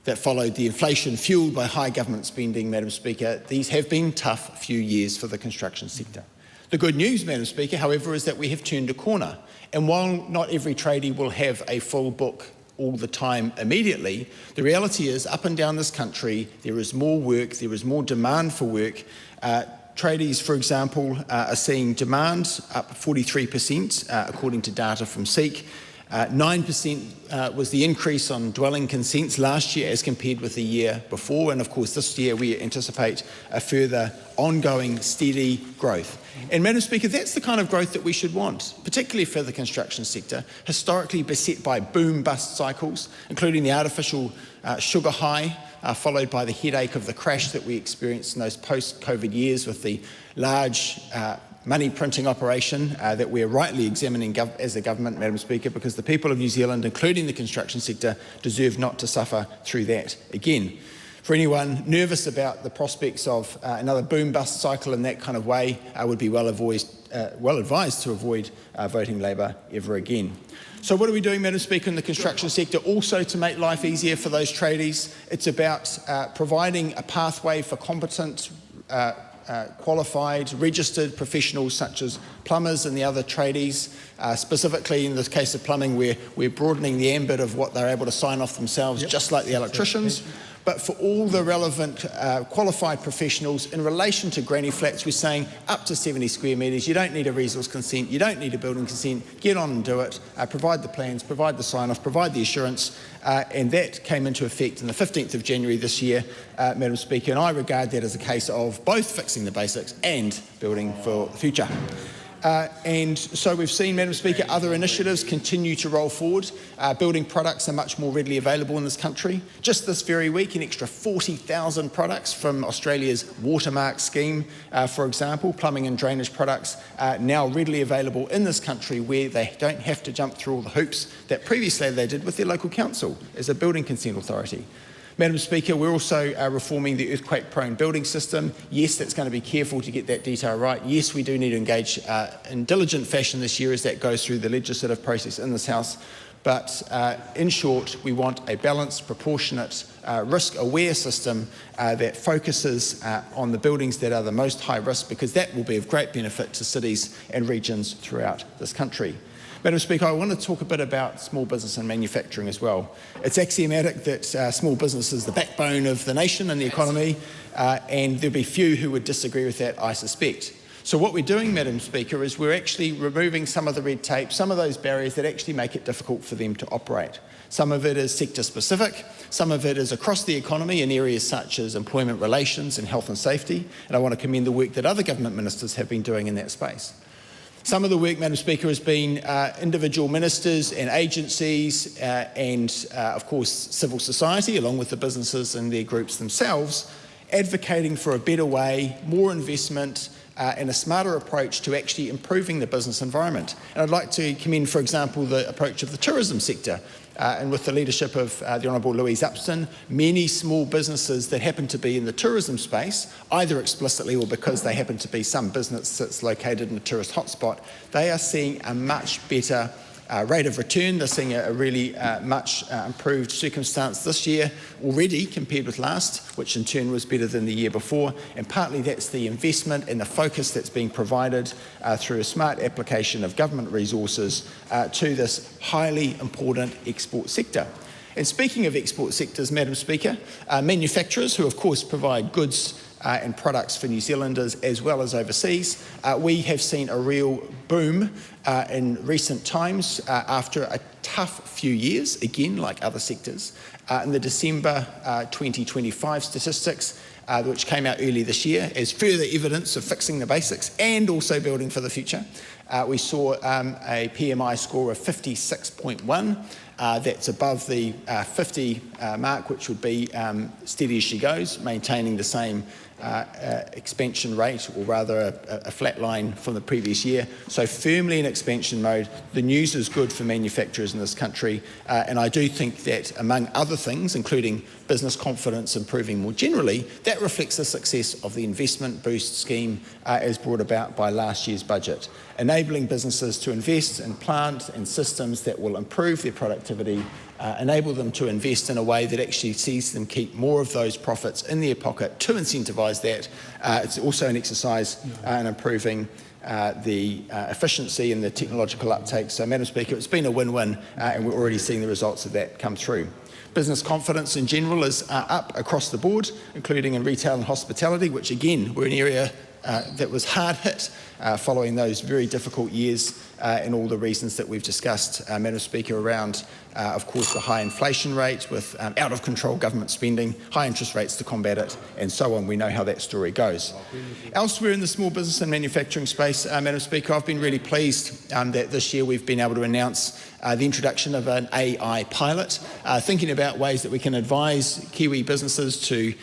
that followed the inflation fuelled by high government spending, Madam Speaker. These have been tough few years for the construction sector. The good news, Madam Speaker, however, is that we have turned a corner. And while not every tradie will have a full book all the time immediately, the reality is up and down this country, there is more work, there is more demand for work. Tradies, for example, are seeing demand up 43%, according to data from SEEK. 9% was the increase on dwelling consents last year as compared with the year before, and of course this year we anticipate a further ongoing steady growth. And Madam Speaker, that's the kind of growth that we should want, particularly for the construction sector, historically beset by boom-bust cycles, including the artificial sugar high, followed by the headache of the crash that we experienced in those post-COVID years with the large money printing operation that we're rightly examining as a government, Madam Speaker, because the people of New Zealand, including the construction sector, deserve not to suffer through that again. For anyone nervous about the prospects of another boom-bust cycle in that kind of way, I would be well advised to avoid voting Labour ever again. So what are we doing, Madam Speaker, in the construction sector? Also to make life easier for those tradies, it's about providing a pathway for competent, qualified, registered professionals such as plumbers and the other tradies. Specifically in the case of plumbing, we're broadening the ambit of what they're able to sign off themselves, just like the electricians. But for all the relevant qualified professionals in relation to granny flats, we're saying up to 70 square metres, you don't need a resource consent, you don't need a building consent, get on and do it, provide the plans, provide the sign-off, provide the assurance, and that came into effect on the 15th of January this year, Madam Speaker, and I regard that as a case of both fixing the basics and building for the future. And so we've seen, Madam Speaker, other initiatives continue to roll forward. Building products are much more readily available in this country. Just this very week, an extra 40,000 products from Australia's Watermark scheme, for example, plumbing and drainage products, now readily available in this country where they don't have to jump through all the hoops that previously they did with their local council as a building consent authority. Madam Speaker, we're also reforming the earthquake-prone building system. Yes, that's going to be careful to get that detail right. Yes, we do need to engage in diligent fashion this year as that goes through the legislative process in this House. But in short, we want a balanced, proportionate, risk-aware system that focuses on the buildings that are the most high risk, because that will be of great benefit to cities and regions throughout this country. Madam Speaker, I want to talk a bit about small business and manufacturing as well. It's axiomatic that small business is the backbone of the nation and the economy, and there'll be few who would disagree with that, I suspect. So what we're doing, Madam Speaker, is we're actually removing some of the red tape, some of those barriers that actually make it difficult for them to operate. Some of it is sector-specific, some of it is across the economy in areas such as employment relations and health and safety, and I want to commend the work that other government ministers have been doing in that space. Some of the work, Madam Speaker, has been individual ministers and agencies and, of course, civil society, along with the businesses and their groups themselves, advocating for a better way, more investment and a smarter approach to actually improving the business environment. And I'd like to commend, for example, the approach of the tourism sector. And with the leadership of the Honourable Louise Upston, many small businesses that happen to be in the tourism space, either explicitly or because they happen to be some business that's located in a tourist hotspot, they are seeing a much better rate of return. They're seeing a really much improved circumstance this year already compared with last, which in turn was better than the year before. And partly that's the investment and the focus that's being provided through a smart application of government resources to this highly important export sector. And speaking of export sectors, Madam Speaker, manufacturers who of course provide goods and products for New Zealanders as well as overseas, we have seen a real boom in recent times after a tough few years, again like other sectors. In the December 2025 statistics, which came out early this year as further evidence of fixing the basics and also building for the future, we saw a PMI score of 56.1. That's above the 50 mark, which would be steady as she goes, maintaining the same expansion rate, or rather a flat line from the previous year. So firmly in expansion mode. The news is good for manufacturers in this country, and I do think that, among other things, including business confidence improving more generally, that reflects the success of the investment boost scheme as brought about by last year's budget, enabling businesses to invest in plant and systems that will improve their productivity, enable them to invest in a way that actually sees them keep more of those profits in their pocket to incentivise that. It's also an exercise in improving the efficiency and the technological uptake. So, Madam Speaker, it's been a win-win, and we're already seeing the results of that come through. Business confidence in general is up across the board, including in retail and hospitality, which again were an area that was hard hit following those very difficult years and all the reasons that we've discussed, Madam Speaker, around, of course, the high inflation rate with out-of-control government spending, high interest rates to combat it, and so on. We know how that story goes. Elsewhere in the small business and manufacturing space, Madam Speaker, I've been really pleased that this year we've been able to announce the introduction of an AI pilot, thinking about ways that we can advise Kiwi businesses to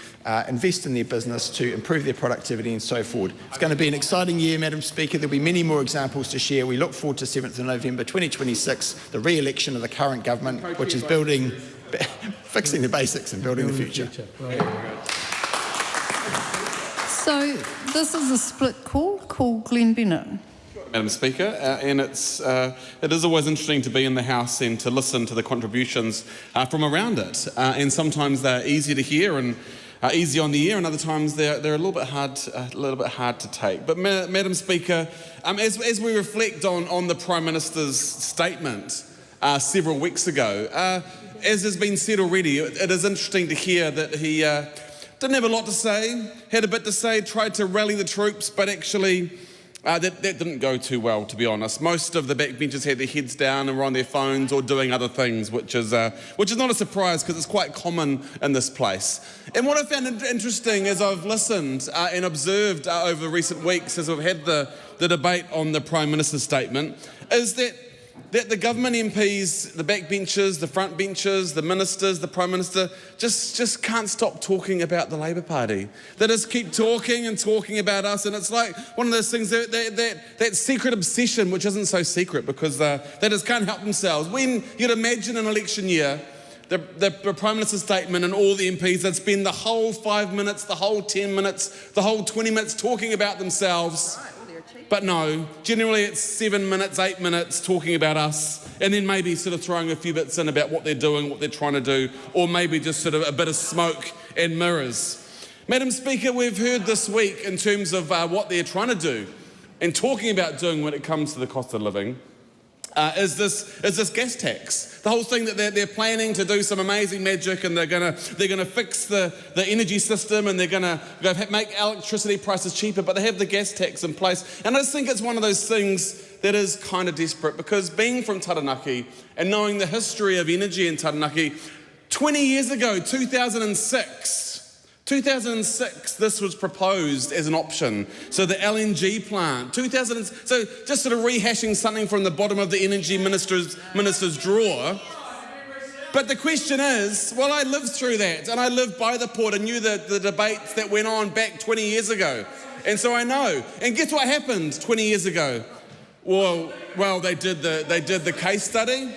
invest in their business, to improve their productivity and so forth. It's going to be an exciting year, Madam Speaker. There'll be many more examples to share. We look forward to 7th of November 2026, the re-election of the current government, which is fixing the basics and building the future. So this is a split call. Call Glenn Bennett. Madam Speaker, and it is always interesting to be in the House and to listen to the contributions from around it. And sometimes they're easy to hear and easy on the ear, and other times they're a little bit hard to take. But Madam Speaker, as we reflect on the Prime Minister's statement several weeks ago, as has been said already, it is interesting to hear that he didn't have a lot to say, had a bit to say, tried to rally the troops, but actually that didn't go too well, to be honest. Most of the backbenchers had their heads down and were on their phones or doing other things, which is not a surprise because it's quite common in this place. And what I found interesting as I've listened and observed over recent weeks as we've had the debate on the Prime Minister's statement is that the government MPs, the backbenchers, the front benchers, the ministers, the Prime Minister, just can't stop talking about the Labour Party. They just keep talking and talking about us, and it's like one of those things, that secret obsession, which isn't so secret because they just can't help themselves. When you'd imagine an election year, the Prime Minister's statement and all the MPs, they'd spend the whole 5 minutes, the whole 10 minutes, the whole 20 minutes talking about themselves. But no, generally it's 7 minutes, 8 minutes talking about us, and then maybe sort of throwing a few bits in about what they're doing, what they're trying to do, or maybe just sort of a bit of smoke and mirrors. Madam Speaker, we've heard this week in terms of what they're trying to do and talking about doing when it comes to the cost of living, is this gas tax. The whole thing that they're planning to do some amazing magic, and they're gonna fix the energy system, and they're gonna make electricity prices cheaper, but they have the gas tax in place. And I just think it's one of those things that is kind of desperate, because being from Taranaki and knowing the history of energy in Taranaki, 20 years ago, 2006, this was proposed as an option. So the LNG plant, so just sort of rehashing something from the bottom of the energy minister's drawer. But the question is, well, I lived through that, and I lived by the port and knew the debates that went on back 20 years ago. And so I know. And guess what happened 20 years ago? Well, they did the case study.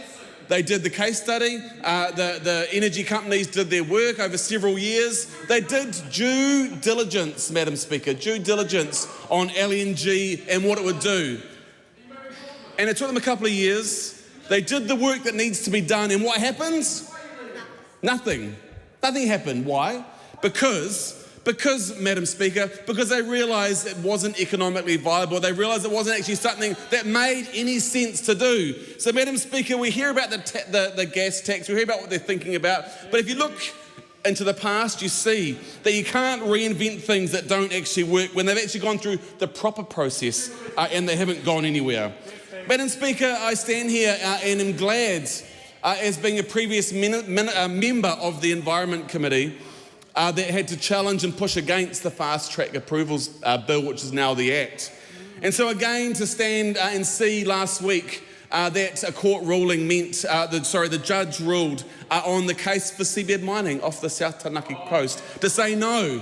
The energy companies did their work over several years. They did due diligence, Madam Speaker, due diligence on LNG and what it would do. And it took them a couple of years. They did the work that needs to be done, and what happens? Nothing. Nothing happened. Why? Because, Madam Speaker, because they realised it wasn't economically viable. They realised it wasn't actually something that made any sense to do. So, Madam Speaker, we hear about the gas tax, we hear about what they're thinking about, but if you look into the past, you see that you can't reinvent things that don't actually work when they've actually gone through the proper process and they haven't gone anywhere. Madam Speaker, I stand here and am glad, as being a previous member of the Environment Committee, that had to challenge and push against the fast track approvals bill, which is now the Act. And so again, to stand and see last week that a court ruling meant, the judge ruled on the case for seabed mining off the South Taranaki coast to say no.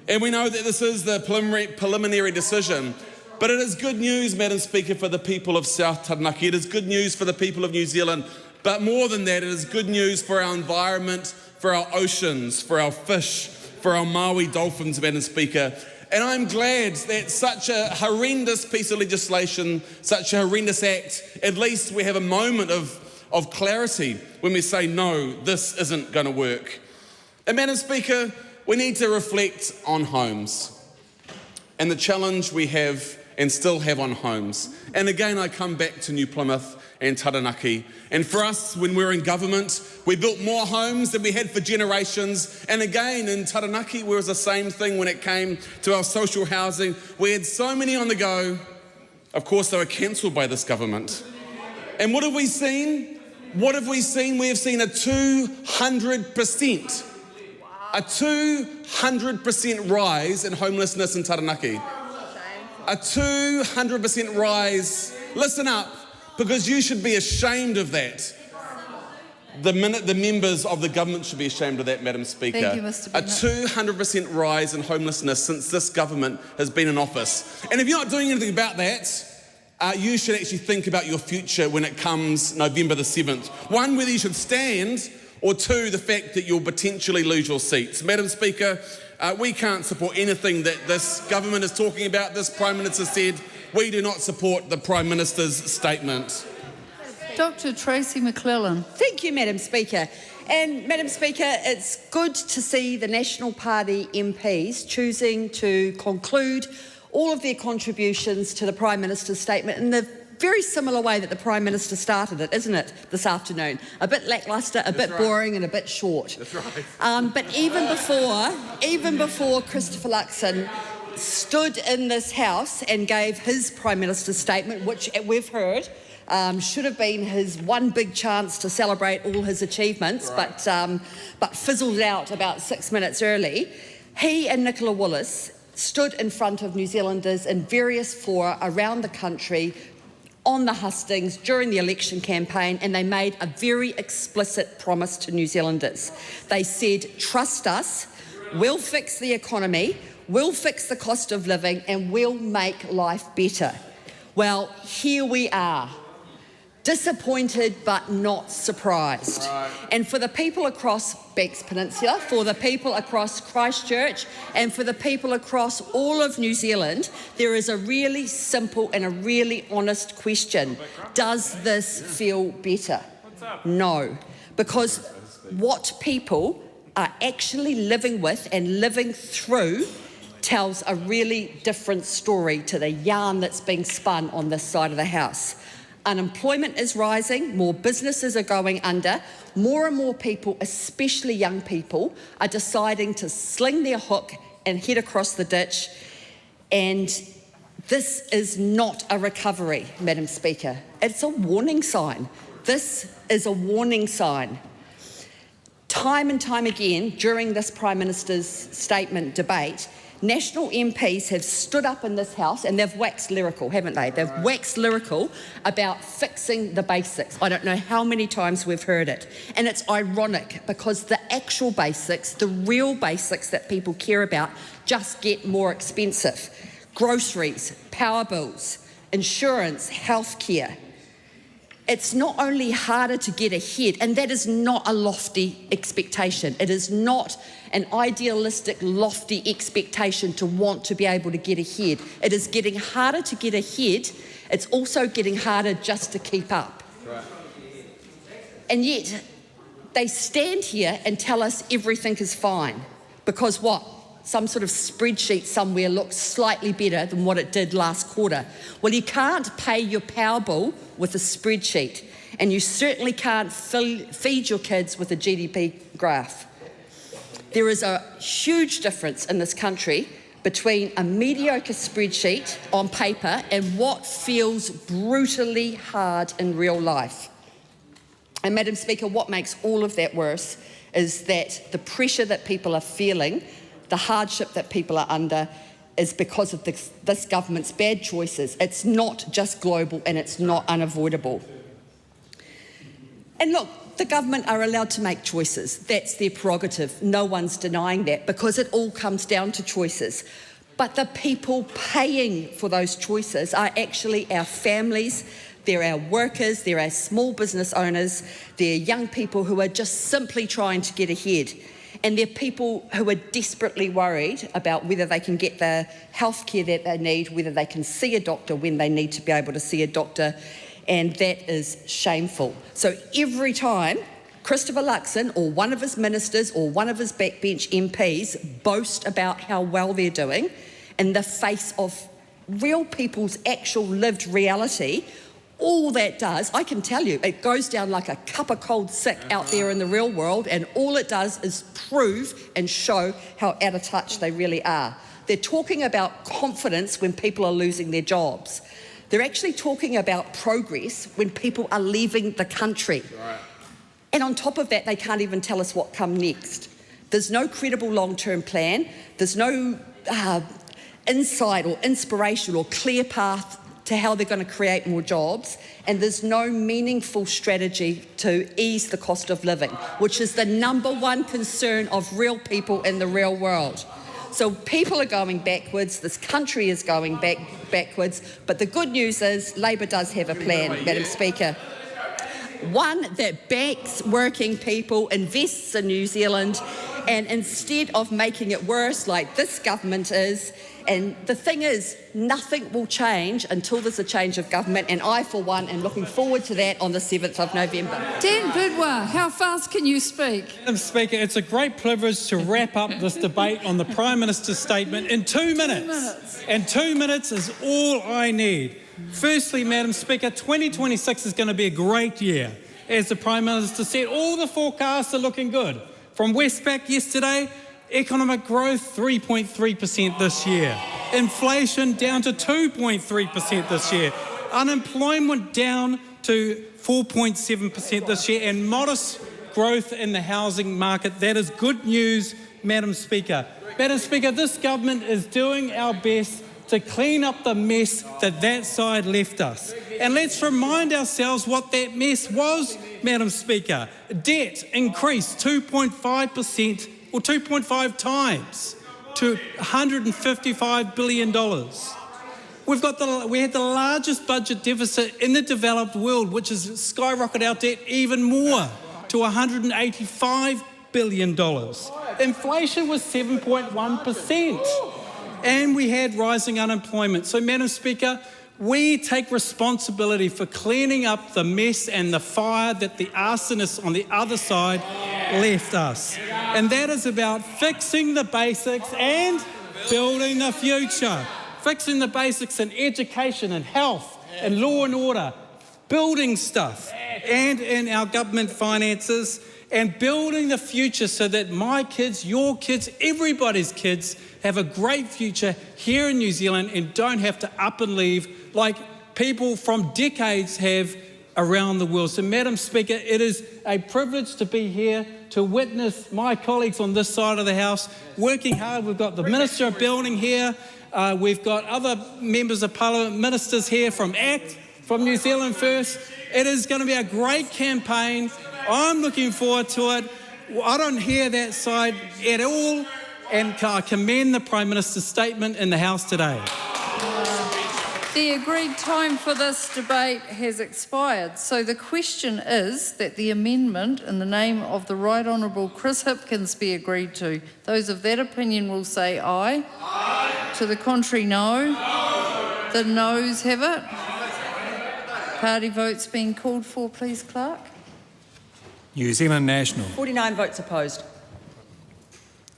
And we know that this is the preliminary decision, but it is good news, Madam Speaker, for the people of South Taranaki. It is good news for the people of New Zealand, but more than that, it is good news for our environment, for our oceans, for our fish, for our Maui dolphins, Madam Speaker. And I'm glad that such a horrendous piece of legislation, such a horrendous act, at least we have a moment of clarity when we say, no, this isn't going to work. And Madam Speaker, we need to reflect on homes and the challenge we have and still have on homes. And again, I come back to New Plymouth and Taranaki. And for us, when we were in government, we built more homes than we had for generations. And again, in Taranaki, it was the same thing when it came to our social housing. We had so many on the go, Of course, they were cancelled by this government. And what have we seen? What have we seen? We have seen a 200%, a 200% rise in homelessness in Taranaki. A 200% rise. Listen up, because you should be ashamed of that. The members of the government should be ashamed of that, Madam Speaker. Thank you, Mr. A Bennett. 200% rise in homelessness since this government has been in office. And if you're not doing anything about that, you should actually think about your future when it comes November the 7th. One, whether you should stand, or two, the fact that you'll potentially lose your seats. Madam Speaker, we can't support anything that this government is talking about. This Prime Minister said we do not support the Prime Minister's statement. Dr. Tracy McClellan. Thank you, Madam Speaker. And, Madam Speaker, it's good to see the National Party MPs choosing to conclude all of their contributions to the Prime Minister's statement in the very similar way that the Prime Minister started it, isn't it, this afternoon? A bit lacklustre, a bit boring and a bit short. That's right. But even before Christopher Luxon stood in this House and gave his Prime Minister's statement, which we've heard should have been his one big chance to celebrate all his achievements, right, but fizzled out about 6 minutes early, he and Nicola Willis stood in front of New Zealanders in various fora around the country on the hustings during the election campaign, and they made a very explicit promise to New Zealanders. They said, trust us, we'll fix the economy, we'll fix the cost of living, and we'll make life better. Well, here we are. Disappointed but not surprised. Right. And for the people across Banks Peninsula, for the people across Christchurch, and for the people across all of New Zealand, there is a really simple and a really honest question. Does this feel better? No. Because what people are actually living with and living through tells a really different story to the yarn that's being spun on this side of the House. Unemployment is rising, more businesses are going under, more and more people, especially young people, are deciding to sling their hook and head across the ditch. And this is not a recovery, Madam Speaker. It's a warning sign. This is a warning sign. Time and time again, during this Prime Minister's statement debate, National MPs have stood up in this House and they've waxed lyrical, haven't they? They've waxed lyrical about fixing the basics. I don't know how many times we've heard it. And it's ironic because the actual basics, the real basics that people care about, just get more expensive. Groceries, power bills, insurance, healthcare. It's not only harder to get ahead, and that is not a lofty expectation. It is not an idealistic, lofty expectation to want to be able to get ahead. It is getting harder to get ahead. It's also getting harder just to keep up. Right. And yet, they stand here and tell us everything is fine. Because what? Some sort of spreadsheet somewhere looks slightly better than what it did last quarter. Well, you can't pay your power bill with a spreadsheet, and you certainly can't feed your kids with a GDP graph. There is a huge difference in this country between a mediocre spreadsheet on paper and what feels brutally hard in real life. And, Madam Speaker, what makes all of that worse is that the pressure that people are feeling, the hardship that people are under, is because of this government's bad choices. It's not just global and it's not unavoidable. And look, the government are allowed to make choices. That's their prerogative. No one's denying that because it all comes down to choices. But the people paying for those choices are actually our families, they're our workers, they're our small business owners, they're young people who are just simply trying to get ahead. And they're people who are desperately worried about whether they can get the health care that they need, whether they can see a doctor when they need to be able to see a doctor, and that is shameful. So every time Christopher Luxon or one of his ministers or one of his backbench MPs boast about how well they're doing in the face of real people's actual lived reality, all that does, I can tell you, it goes down like a cup of cold sick out there in the real world, and all it does is prove and show how out of touch they really are. They're talking about confidence when people are losing their jobs. They're actually talking about progress when people are leaving the country. Right. And on top of that, they can't even tell us what comes next. There's no credible long-term plan. There's no insight or inspiration or clear path to how they're going to create more jobs. And there's no meaningful strategy to ease the cost of living, which is the #1 concern of real people in the real world. So people are going backwards, this country is going backwards, but the good news is Labor does have a plan, Madam Speaker. One that backs working people, invests in New Zealand, and instead of making it worse like this government is, and the thing is, nothing will change until there's a change of government, and I, for one, am looking forward to that on the 7th of November. Dan Bidwell, how fast can you speak? Madam Speaker, it's a great privilege to wrap up this debate on the Prime Minister's statement in 2 minutes. And 2 minutes is all I need. Firstly, Madam Speaker, 2026 is going to be a great year. As the Prime Minister said, all the forecasts are looking good. From Westpac yesterday, economic growth 3.3% this year. Inflation down to 2.3% this year. Unemployment down to 4.7% this year, and modest growth in the housing market. That is good news, Madam Speaker. Madam Speaker, this government is doing our best to clean up the mess that side left us. And let's remind ourselves what that mess was, Madam Speaker. Debt increased 2.5% or 2.5 times to $155 billion. We had the largest budget deficit in the developed world, which has skyrocketed our debt even more to $185 billion. Inflation was 7.1%. And we had rising unemployment. So, Madam Speaker, we take responsibility for cleaning up the mess and the fire that the arsonists on the other side left us. And that is about fixing the basics and building the future. Fixing the basics in education and health and law and order, building stuff and in our government finances, and building the future so that my kids, your kids, everybody's kids have a great future here in New Zealand and don't have to up and leave like people from decades have around the world. So, Madam Speaker, it is a privilege to be here to witness my colleagues on this side of the House working hard. We've got the Minister of Building here. We've got other members of Parliament, ministers here from ACT, from New Zealand First. It is going to be a great campaign. I'm looking forward to it. I don't hear that side at all, and I commend the Prime Minister's statement in the House today. The agreed time for this debate has expired, so the question is that the amendment in the name of the Right Honourable Chris Hipkins be agreed to. Those of that opinion will say aye. Aye. To the contrary, no. No. The noes have it. Party votes being called for, please, Clerk. New Zealand National. 49 votes opposed.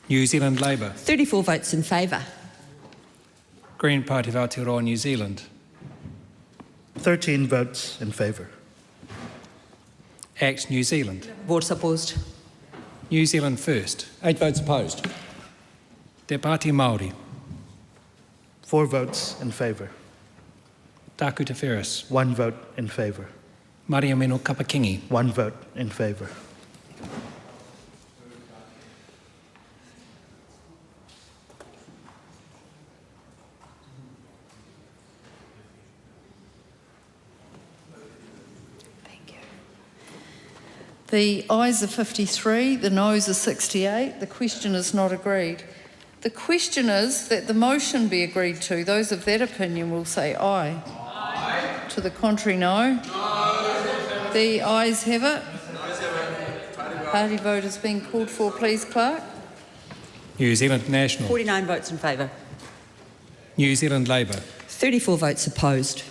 New Zealand Labour. 34 votes in favour. Green Party of Aotearoa New Zealand. 13 votes in favour. ACT New Zealand. Votes opposed. New Zealand First. 8 votes opposed. Te Pāti Māori. 4 votes in favour. Taku Te Whereas. 1 vote in favour. Maria Meno Kapakingi. 1 vote in favour. The ayes are 53, the noes are 68. The question is not agreed. The question is that the motion be agreed to. Those of that opinion will say aye. Aye. To the contrary, no. No. The ayes have it. Party vote is being called for, please, Clerk. New Zealand National. 49 votes in favour. New Zealand Labour. 34 votes opposed.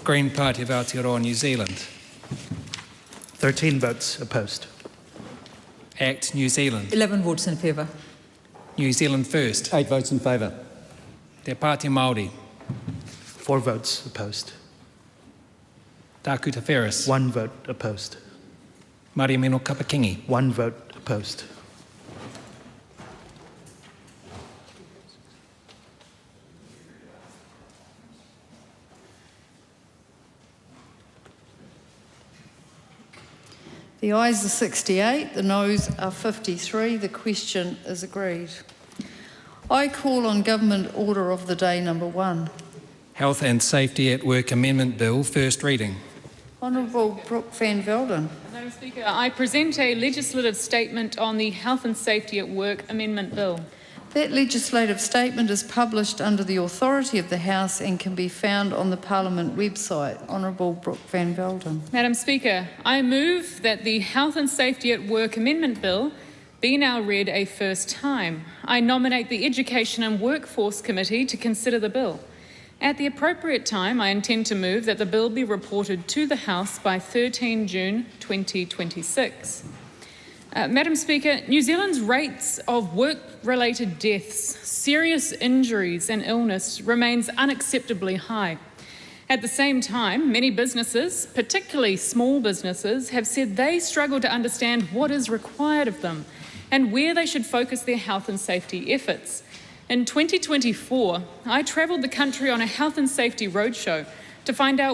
Green Party of Aotearoa New Zealand. 13 votes opposed. ACT New Zealand. 11 votes in favour. New Zealand First. 8 votes in favour. Te Pāti Māori. 4 votes opposed. Taku Te Whereas. 1 vote opposed. Maria Meno Kapakingi. 1 vote opposed. The ayes are 68, the noes are 53. The question is agreed. I call on Government Order of the Day number 1. Health and Safety at Work Amendment Bill, first reading. Honourable Brooke van Velden. Madam Speaker, I present a legislative statement on the Health and Safety at Work Amendment Bill. That legislative statement is published under the authority of the House and can be found on the Parliament website. Honourable Brooke van Velden. Madam Speaker, I move that the Health and Safety at Work Amendment Bill be now read a first time. I nominate the Education and Workforce Committee to consider the bill. At the appropriate time, I intend to move that the bill be reported to the House by 13 June 2026. Madam Speaker, New Zealand's rates of work-related deaths, serious injuries and illness remains unacceptably high. At the same time, many businesses, particularly small businesses, have said they struggle to understand what is required of them and where they should focus their health and safety efforts. In 2024, I travelled the country on a health and safety roadshow to find out